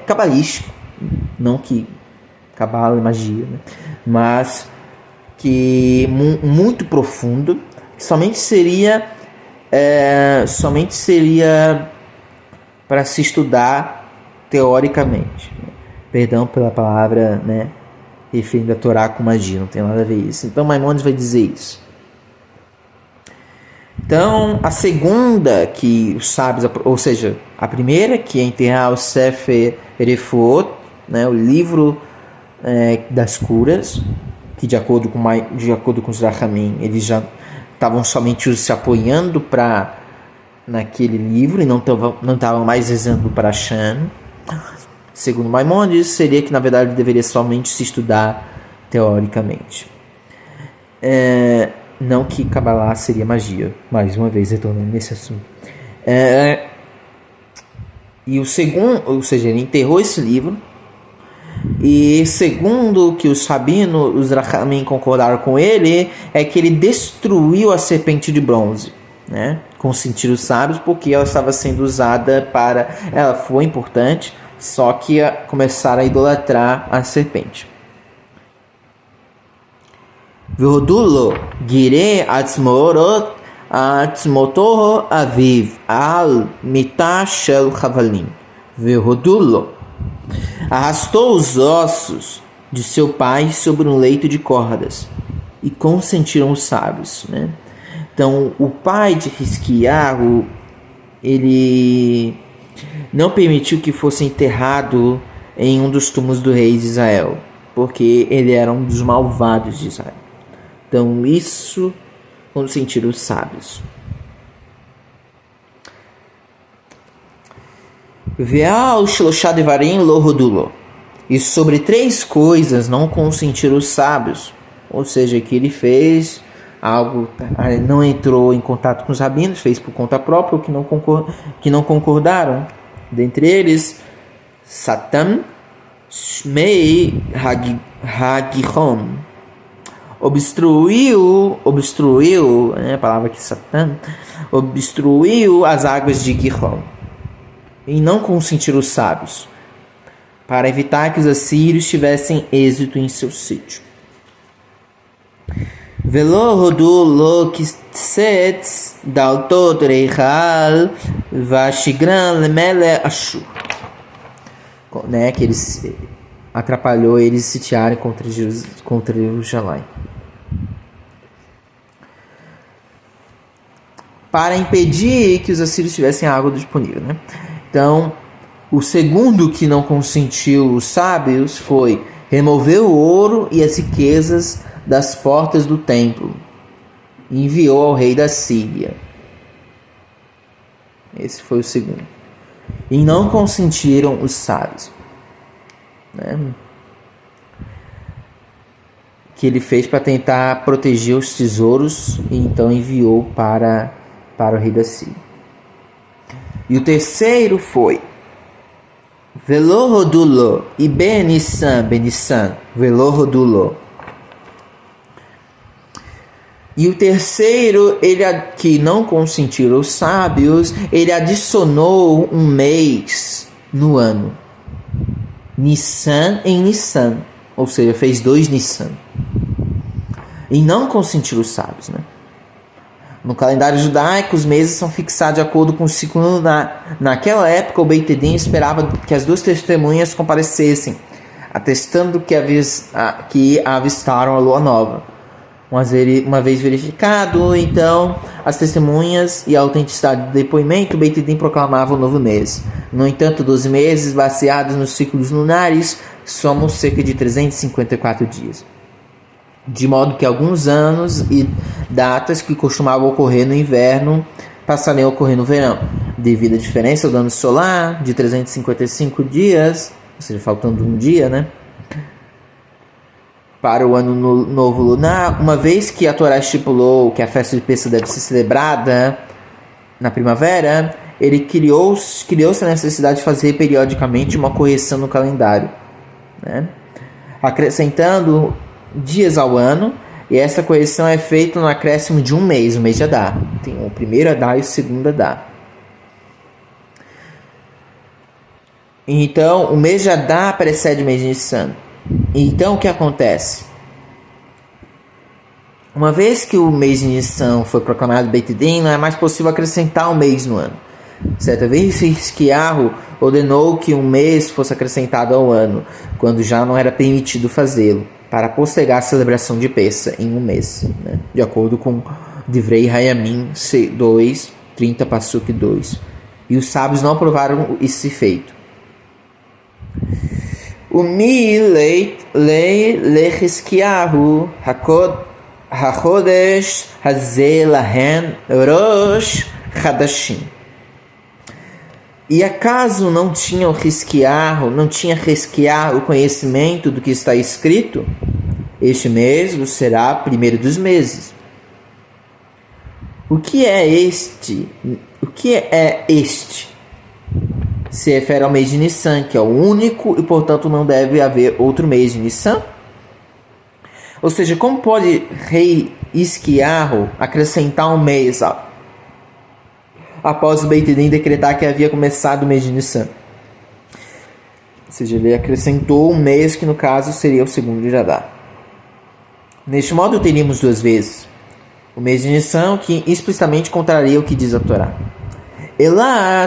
[SPEAKER 1] cabalístico, não que cabala é magia, né? Mas que muito profundo, que somente seria para se estudar teoricamente. Perdão pela palavra, né, referindo a Torá com magia, não tem nada a ver isso. Então Maimônides vai dizer isso. Então, a segunda que os sábios, ou seja, a primeira que é enterrar o Sefer Refuot, né, o livro das curas, que de acordo com os Rachamim, eles já estavam somente se apoiando naquele livro e não estavam mais rezando para Hashem. Segundo Maimônides, seria que na verdade deveria somente se estudar teoricamente. Não que Kabbalah seria magia, mais uma vez retornando nesse assunto. E o segundo, ou seja, ele enterrou esse livro. E segundo que os rabinos, os Rachamim concordaram com ele, é que ele destruiu a serpente de bronze, né? Com sentidos sábios, porque ela estava sendo usada ela foi importante, só que começaram a idolatrar a serpente. V'hodulo gire atzmoto aviv al mitah shel chavalim. V'hodulo arrastou os ossos de seu pai sobre um leito de cordas e consentiram os sábios, né? Então o pai de Hizquiyahu, ele não permitiu que fosse enterrado em um dos túmulos do rei de Israel, porque ele era um dos malvados de Israel. Então isso consentiram os sábios. Veal shloshá devarim lo rodulo. E sobre 3 coisas não consentiram os sábios, ou seja, que ele fez algo, não entrou em contato com os rabinos, fez por conta própria, que não concordaram. Dentre eles, Satan Shmei Hagihom, obstruiu, a palavra que Satan, obstruiu as águas de Gihon, e não consentiram os sábios, para evitar que os assírios tivessem êxito em seu sítio. Velo rodu lo kissetz daltot reichal vashigran lemele ashur, né, que eles atrapalhou eles sitiarem contra Jerusalém, para impedir que os assírios tivessem água disponível, né? Então, o segundo que não consentiu os sábios foi remover o ouro e as riquezas das portas do templo e enviou ao rei da Síria. Esse foi o segundo. E não consentiram os sábios, né? Que ele fez para tentar proteger os tesouros e então enviou para o rei da Síria. E o terceiro foi Velo rodulo e Benissan, Velo rodulo. E o terceiro, ele que não consentiram os sábios, ele adicionou um mês no ano. Nissan em Nissan, ou seja, fez 2 Nissan. E não consentiram os sábios, né? No calendário judaico, os meses são fixados de acordo com o ciclo lunar. Naquela época, o Beit Din esperava que as 2 testemunhas comparecessem, atestando que avistaram a lua nova. Uma vez verificado, então, as testemunhas e a autenticidade do depoimento, o Beit Din proclamava um novo mês. No entanto, 12 meses, baseados nos ciclos lunares, somam cerca de 354 dias. De modo que alguns anos e datas que costumavam ocorrer no inverno passariam a ocorrer no verão, devido à diferença do ano solar de 355 dias, ou seja, faltando um dia, né, para o ano novo lunar, uma vez que a Torá estipulou que a festa de Pêssah deve ser celebrada na primavera, ele criou-se a necessidade de fazer periodicamente uma correção no calendário, né, acrescentando dias ao ano, e essa correção é feita no acréscimo de um mês de Adar. Tem o primeiro Adar e o segundo Adar. Então, o mês de Adar precede o mês de Nissan. Então, o que acontece? Uma vez que o mês de Nissan foi proclamado Beit Din, não é mais possível acrescentar um mês no ano. Certa vez, Hisquiarro ordenou que um mês fosse acrescentado ao ano, quando já não era permitido fazê-lo, para postergar a celebração de Pessa em um mês, né? De acordo com Divrei Hayamim 2, 30 Passuk 2. E os sábios não aprovaram esse feito. Umi lechizkiyahu hachodesh hazeh lahen rosh chadashim. E acaso não tinha Hisquiarro o conhecimento do que está escrito? Este mês será primeiro dos meses. O que é este? Se refere ao mês de Nissan, que é o único e, portanto, não deve haver outro mês de Nissan. Ou seja, como pode rei Hisquiarro acrescentar um mês após o Beit Din decretar que havia começado o mês de Nissan? Ou seja, ele acrescentou um mês que, no caso, seria o segundo de Adar. Neste modo, teríamos duas vezes o mês de Nissan, que explicitamente contraria o que diz a Torá. Elá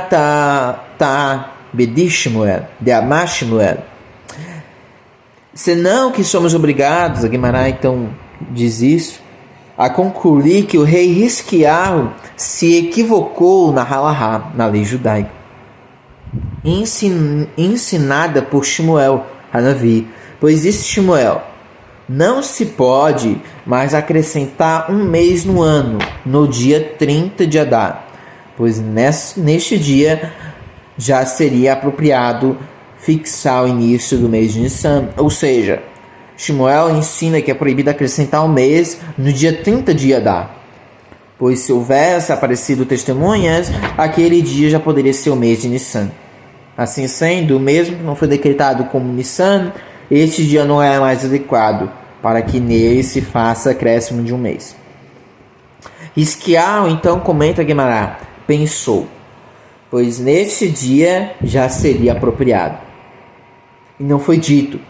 [SPEAKER 1] tá bedishmuel, de amashmuel. Senão que somos obrigados, a Guimarães então diz isso, a concluir que o rei Hisquiarro se equivocou na halahá, na lei judaica, ensinada por Shmuel Hanavi, pois disse Shmuel: não se pode mais acrescentar um mês no ano, no dia 30 de Adar, pois neste dia já seria apropriado fixar o início do mês de Nissan. Ou seja, Shmuel ensina que é proibido acrescentar um mês no dia 30 de Adar, pois se houvesse aparecido testemunhas, aquele dia já poderia ser o mês de Nissan. Assim sendo, mesmo que não foi decretado como Nissan, este dia não é mais adequado para que nele se faça acréscimo de um mês. Hisquiarro então comenta Guimarães: pensou, pois neste dia já seria apropriado. E não foi dito.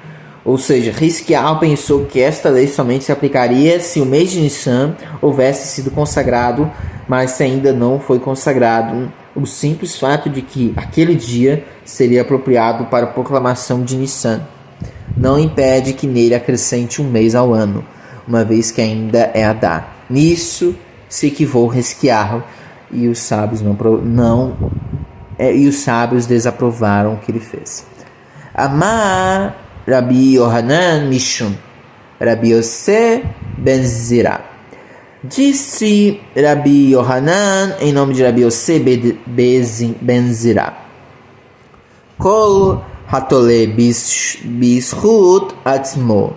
[SPEAKER 1] Ou seja, Hisquiarro pensou que esta lei somente se aplicaria se o mês de Nissan houvesse sido consagrado, mas se ainda não foi consagrado, o simples fato de que aquele dia seria apropriado para a proclamação de Nissan não impede que nele acrescente um mês ao ano, uma vez que ainda é Adar. Nisso se equivocou Hisquiarro, e os sábios os sábios desaprovaram o que ele fez. Amar Rabi Yohanan Mishum Rabi Yosef ben Zira. Disse Rabi Yohanan em nome de Rabi Yosef ben Zira: Kol hatole bishut atzmo.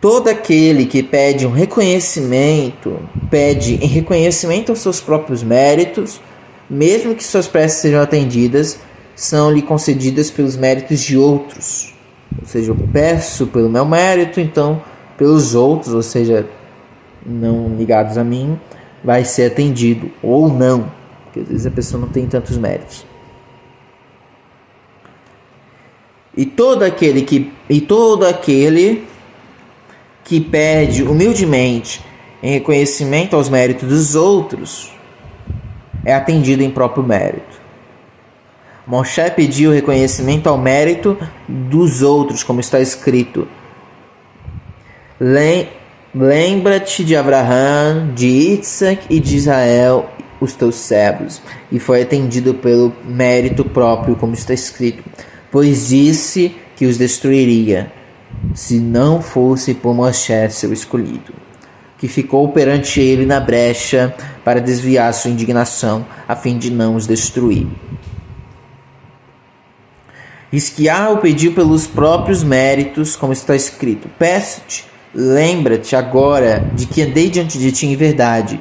[SPEAKER 1] Todo aquele que pede em reconhecimento aos seus próprios méritos, mesmo que suas preces sejam atendidas, são-lhe concedidas pelos méritos de outros. Ou seja, eu peço pelo meu mérito, então pelos outros, ou seja, não ligados a mim, vai ser atendido, ou não, porque às vezes a pessoa não tem tantos méritos. E todo aquele que pede humildemente em reconhecimento aos méritos dos outros é atendido em próprio mérito. Moshe pediu reconhecimento ao mérito dos outros, como está escrito: lembra-te de Abraham, de Isaac e de Israel, os teus servos, e foi atendido pelo mérito próprio, como está escrito: pois disse que os destruiria, se não fosse por Moshe, seu escolhido, que ficou perante ele na brecha para desviar sua indignação, a fim de não os destruir. Hisquiarro pediu pelos próprios méritos, como está escrito: peço-te, lembra-te agora de que andei diante de ti em verdade,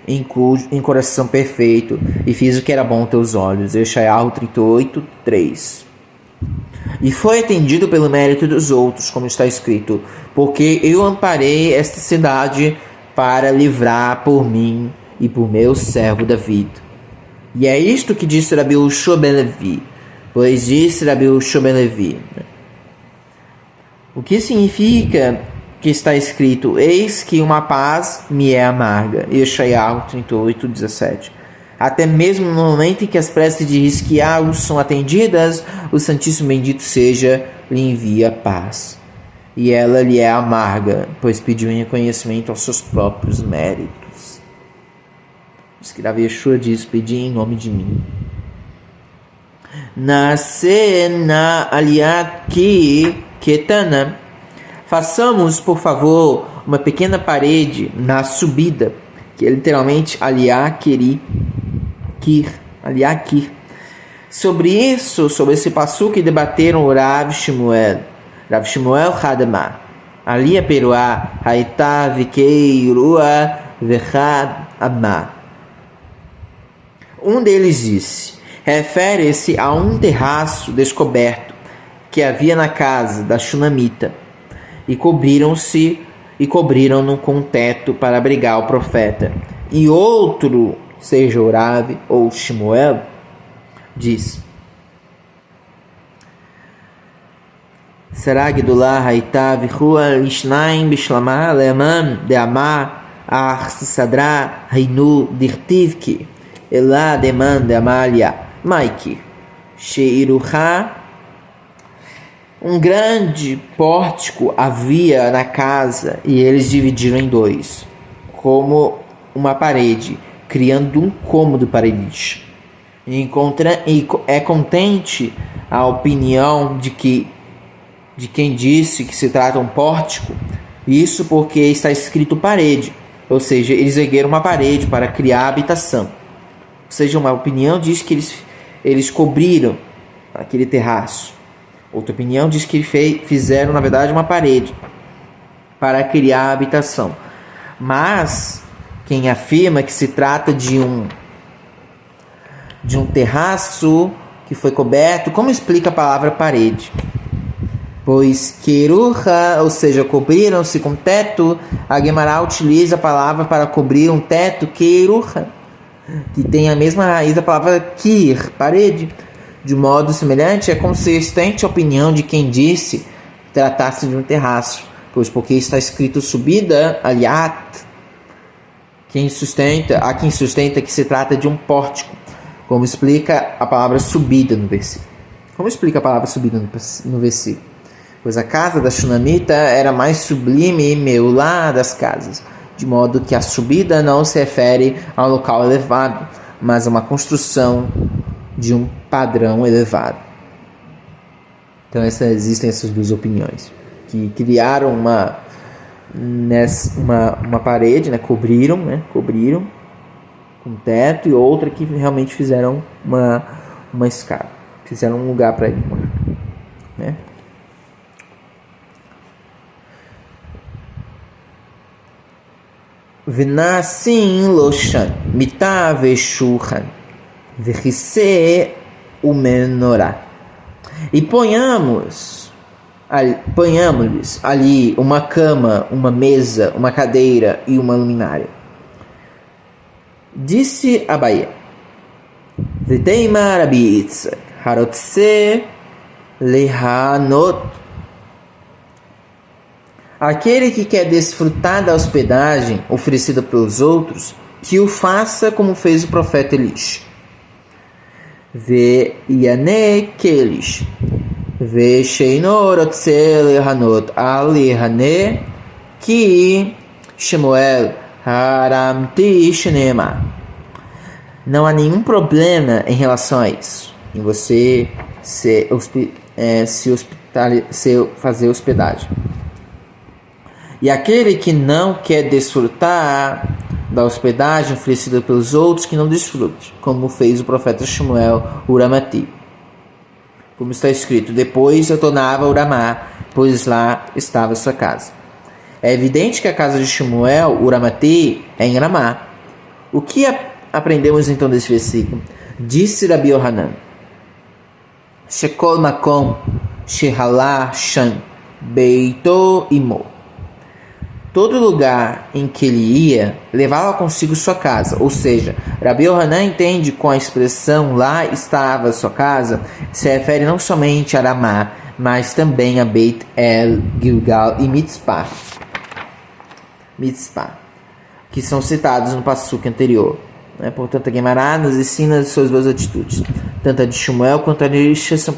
[SPEAKER 1] em coração perfeito, e fiz o que era bom aos teus olhos. Yeshayahu 38, 3. E foi atendido pelo mérito dos outros, como está escrito: porque eu amparei esta cidade para livrar por mim e por meu servo David. E é isto que disse Rabi Yehoshua ben Levi, pois disse Rabi Yehoshua ben Levi. O que significa que está escrito: eis que uma paz me é amarga. Yeshayahu 38, 17. Até mesmo no momento em que as preces de Hizquiyahu são atendidas, o Santíssimo Bendito seja lhe envia paz. E ela lhe é amarga, pois pediu em reconhecimento aos seus próprios méritos. Escreve Yeshua diz: pedi em nome de mim. Nasce na aliat ki ketana. Façamos, por favor, uma pequena parede na subida, que é literalmente aliakir. Sobre esse passuque debateram o Rav Shmuel Hadamah, Alia Peruá, Haitá Vikei Rua Vechad Abma. Um deles disse: refere-se a um terraço descoberto que havia na casa da Shunamita, e cobriram-no com um teto para abrigar o profeta. E outro, seja o Rav ou Shmuel, diz: será Gdullah Haitá Vichua Lishnaim Bishlama Leman Deamar Arsadra Reinu Dirtivki Elá Deman Deamalia Maiki Sheiruha. Um grande pórtico havia na casa e eles dividiram em dois, como uma parede, criando um cômodo para eles. E é contente a opinião de quem disse que se trata de um pórtico, isso porque está escrito parede, ou seja, eles ergueram uma parede para criar habitação. Ou seja, uma opinião diz que eles cobriram aquele terraço. Outra opinião diz que fizeram, na verdade, uma parede para criar habitação. Mas quem afirma que se trata de um terraço que foi coberto, como explica a palavra parede? Pois Keruha, ou seja, cobriram-se com teto, a Guemará utiliza a palavra para cobrir um teto, Keruha, que tem a mesma raiz da palavra Kir, parede. De modo semelhante, é consistente a opinião de quem disse que tratasse de um terraço, pois porque está escrito subida, aliat, há quem sustenta que se trata de um pórtico, como explica a palavra subida no versículo. Como explica a palavra subida no versículo? Pois a casa da Shunamita era mais sublime e meulá das casas, de modo que a subida não se refere a um local elevado, mas a uma construção de um padrão elevado. Então existem essas duas opiniões, que criaram uma parede, cobriram com teto, e outra que realmente fizeram uma escada, fizeram um lugar para ele morar, né? V'nasim loshan mitah veshulchan v'chise umenorá. E ponhamos-lhes ali uma cama, uma mesa, uma cadeira e uma luminária. Disse Abaye: V'teima Rabi Yitzchak harotse lehanot. Aquele que quer desfrutar da hospedagem oferecida pelos outros, que o faça como fez o profeta Elish. Ve'yane kelish ve'sheino rotse lehanot al yehane ki Shemuel haramti shnema. Não há nenhum problema em relação a isso, em você fazer hospedagem. E aquele que não quer desfrutar da hospedagem oferecida pelos outros, que não desfrute, como fez o profeta Shmuel Uramati. Como está escrito: depois retornava a Uramá, pois lá estava sua casa. É evidente que a casa de Shmuel Uramati é em Ramá. O que aprendemos então desse versículo? Disse Rabi Yohanan: Shekol makom shehalá shan beito imo. Todo lugar em que ele ia, levava consigo sua casa. Ou seja, Rabi Yohanan entende com a expressão lá estava sua casa, se refere não somente a Ramá, mas também a Beit El, Gilgal e Mitzpah, que são citados no passuque anterior. né? Portanto, a Guemará nos ensina suas duas atitudes. Tanto a de Shmuel quanto a de Isha são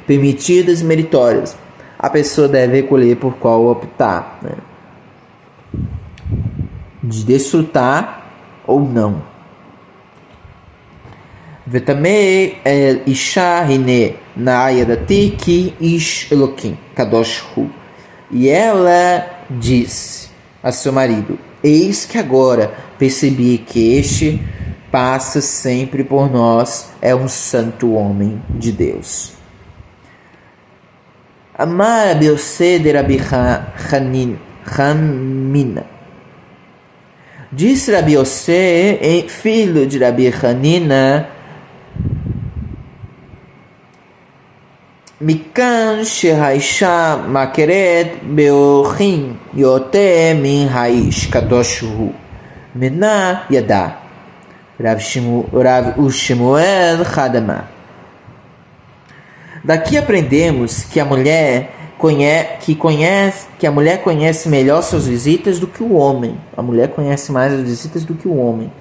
[SPEAKER 1] permitidas e meritórias. A pessoa deve recolher por qual optar, né? De desfrutar ou não. Vetamei el Isha hine na'ayadati ki ish Elokim kadosh hu. E ela disse a seu marido: eis que agora percebi que este passa sempre por nós, é um santo homem de Deus. Amar Rabi Yossé de Rabi Hanina. Disse Rabi Yossé, filho de Rabi Hanina: Mikan shehaisha makeret beochim yote min haish kadoshu mena yada Rav Shemuel Hadamah. Daqui aprendemos que a mulher conhece melhor suas visitas do que o homem. A mulher conhece mais as visitas do que o homem,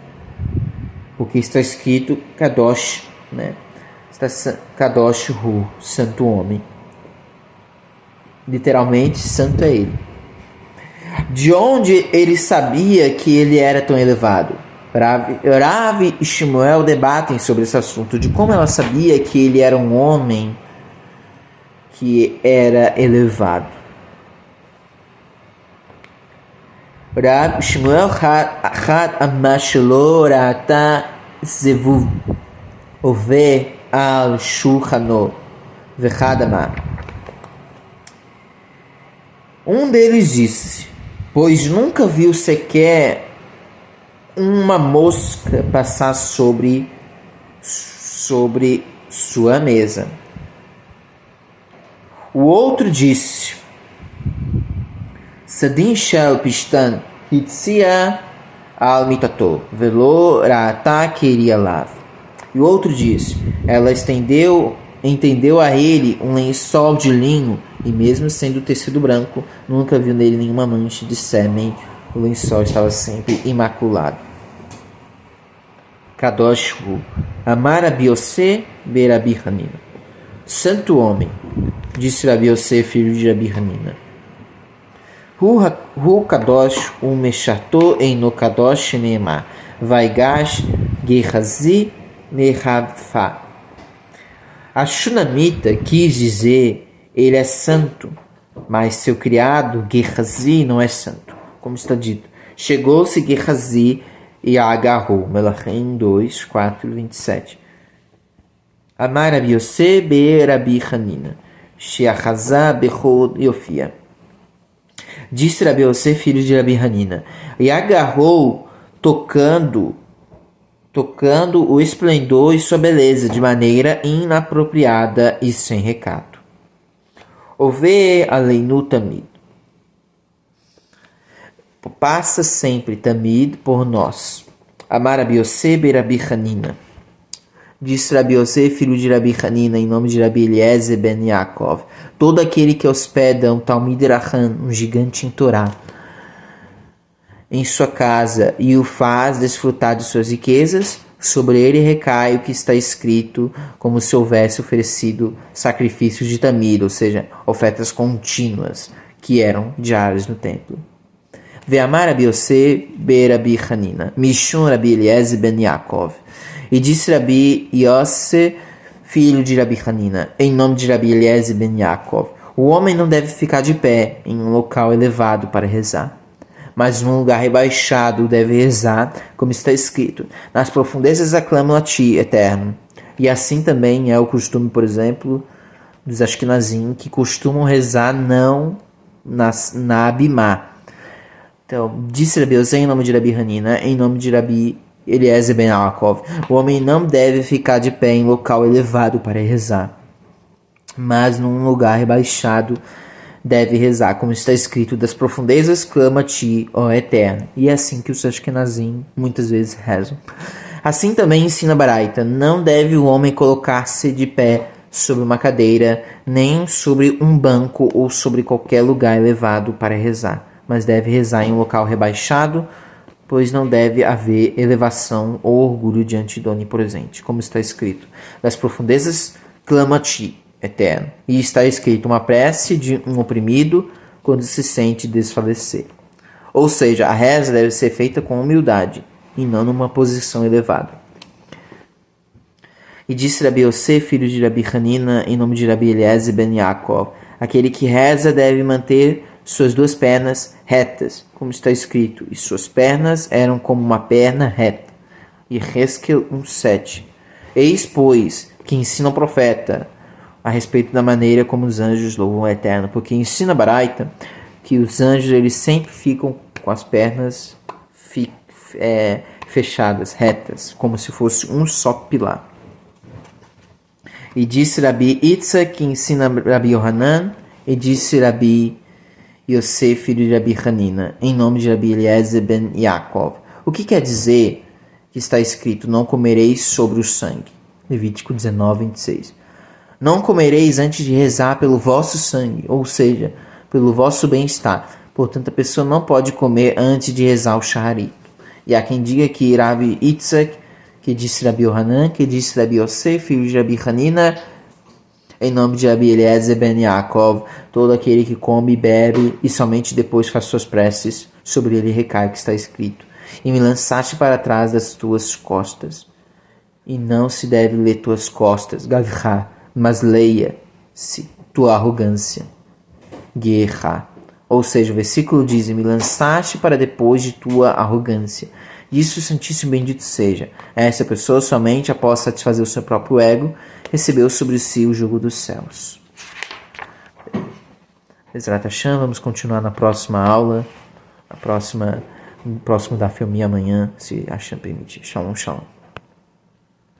[SPEAKER 1] porque está escrito Kadosh, né? Kadosh Hu, santo homem. Literalmente, santo é ele. De onde ele sabia que ele era tão elevado? Rav e Shmuel debatem sobre esse assunto, de como ela sabia que ele era um homem que era elevado. Rav Shmuel had amashelo rata zevuv ove al shulchano vechadama. Um deles disse: pois nunca viu sequer uma mosca passar sobre sua mesa. O outro disse: Sadin shel pistan hitzia al mitato velo rata queria lav. E o outro disse: ela entendeu a ele um lençol de linho, e mesmo sendo tecido branco, nunca viu nele nenhuma mancha de sêmen. O lençol estava sempre imaculado. Kadosh Hu, Amar Rabi Yossé be Rabi Hanina. Santo homem, disse Rabi Yossé, filho de Rabi Hanina. Hu Kadosh Umeshato Eino Kadosh Neemar Vaigash Gehazi Nehavfa. A Shunamita quis dizer: ele é santo, mas seu criado Gehazi não é santo. Como está dito: chegou-se Gehazi e a agarrou. Melachim 2, 4 e 27. Amar Rabi Yossé be Rabi Hanina Sheachazá bechod Yofia. Disse Rabi Yossé, filho de Rabi Hanina, e agarrou tocando o esplendor e sua beleza de maneira inapropriada e sem recato. Ouve aleinu tamid. Passa sempre tamid por nós. Amar Rabi Yossé be Rabi Hanina. Disse Rabi Yossé, filho de Rabi Hanina, em nome de Rabi Eliezer ben Yaakov: todo aquele que hospeda um Talmid Raham, um gigante em Torá, em sua casa e o faz desfrutar de suas riquezas, sobre ele recai o que está escrito, como se houvesse oferecido sacrifícios de tamid, ou seja, ofertas contínuas, que eram diárias no templo. Ve'amar Rabi Yossé be Rabi Hanina, Mishum Rabi Eliezer ben Yaakov. E disse Rabi Yossé, filho de Rabi Hanina, em nome de Rabi Eliezer ben Yaakov: o homem não deve ficar de pé em um local elevado para rezar, mas num lugar rebaixado deve rezar, como está escrito: nas profundezas aclamam a ti, Eterno. E assim também é o costume, por exemplo, dos Ashkenazim, que costumam rezar não na Abimá. Então, disse Rabi Yossé, em nome de Rabi Hanina, em nome de Rabi Eliezer ben Yaakov: o homem não deve ficar de pé em local elevado para rezar, mas num lugar rebaixado deve rezar, como está escrito: das profundezas clama a ti, ó Eterno. E é assim que os Ashkenazim muitas vezes rezam. Assim também ensina a Baraita: não deve o homem colocar-se de pé sobre uma cadeira, nem sobre um banco ou sobre qualquer lugar elevado para rezar, mas deve rezar em um local rebaixado, pois não deve haver elevação ou orgulho diante do Onipresente, como está escrito. Das profundezas clama a ti, Eterno. E está escrito uma prece de um oprimido quando se sente desfalecer. Ou seja, a reza deve ser feita com humildade e não numa posição elevada. E disse Rabi Yosef, filho de Rabi Hanina, em nome de Rabi Eliezer ben Yaakov: aquele que reza deve manter suas duas pernas retas, como está escrito, e suas pernas eram como uma perna reta. E Hezkel 1:7. Eis, pois, que ensina o profeta a respeito da maneira como os anjos louvam o Eterno, porque ensina Baraita que os anjos eles sempre ficam com as pernas fechadas, retas, como se fosse um só pilar. E disse Rabi Itzhak, que ensina Rabi Yohanan, e disse Rabi Yosef, filho de Rabi Hanina, em nome de Rabi Eliezer ben Yaakov. O que quer dizer que está escrito, não comereis sobre o sangue? Levítico 19:26. Não comereis antes de rezar pelo vosso sangue, ou seja, pelo vosso bem-estar. Portanto, a pessoa não pode comer antes de rezar o Shaharit. E há quem diga que Rabi Itzhak, que disse Rabi Yohanan, que disse Rabi Yosef, filho de Rabi Hanina, em nome de Rabi Eliezer ben Yaakov, todo aquele que come e bebe e somente depois faz suas preces, sobre ele recai, que está escrito: e me lançaste para trás das tuas costas. E não se deve ler tuas costas, Gavcha, mas leia-se tua arrogância, Guerra. Ou seja, o versículo diz: e me lançaste para depois de tua arrogância. Isso, Santíssimo Bendito seja. Essa pessoa, somente após satisfazer o seu próprio ego, recebeu sobre si o jugo dos céus. Bezrat Hashem, vamos continuar na próxima aula, no próximo da filme amanhã, se Hashem permitir. Shalom, shalom.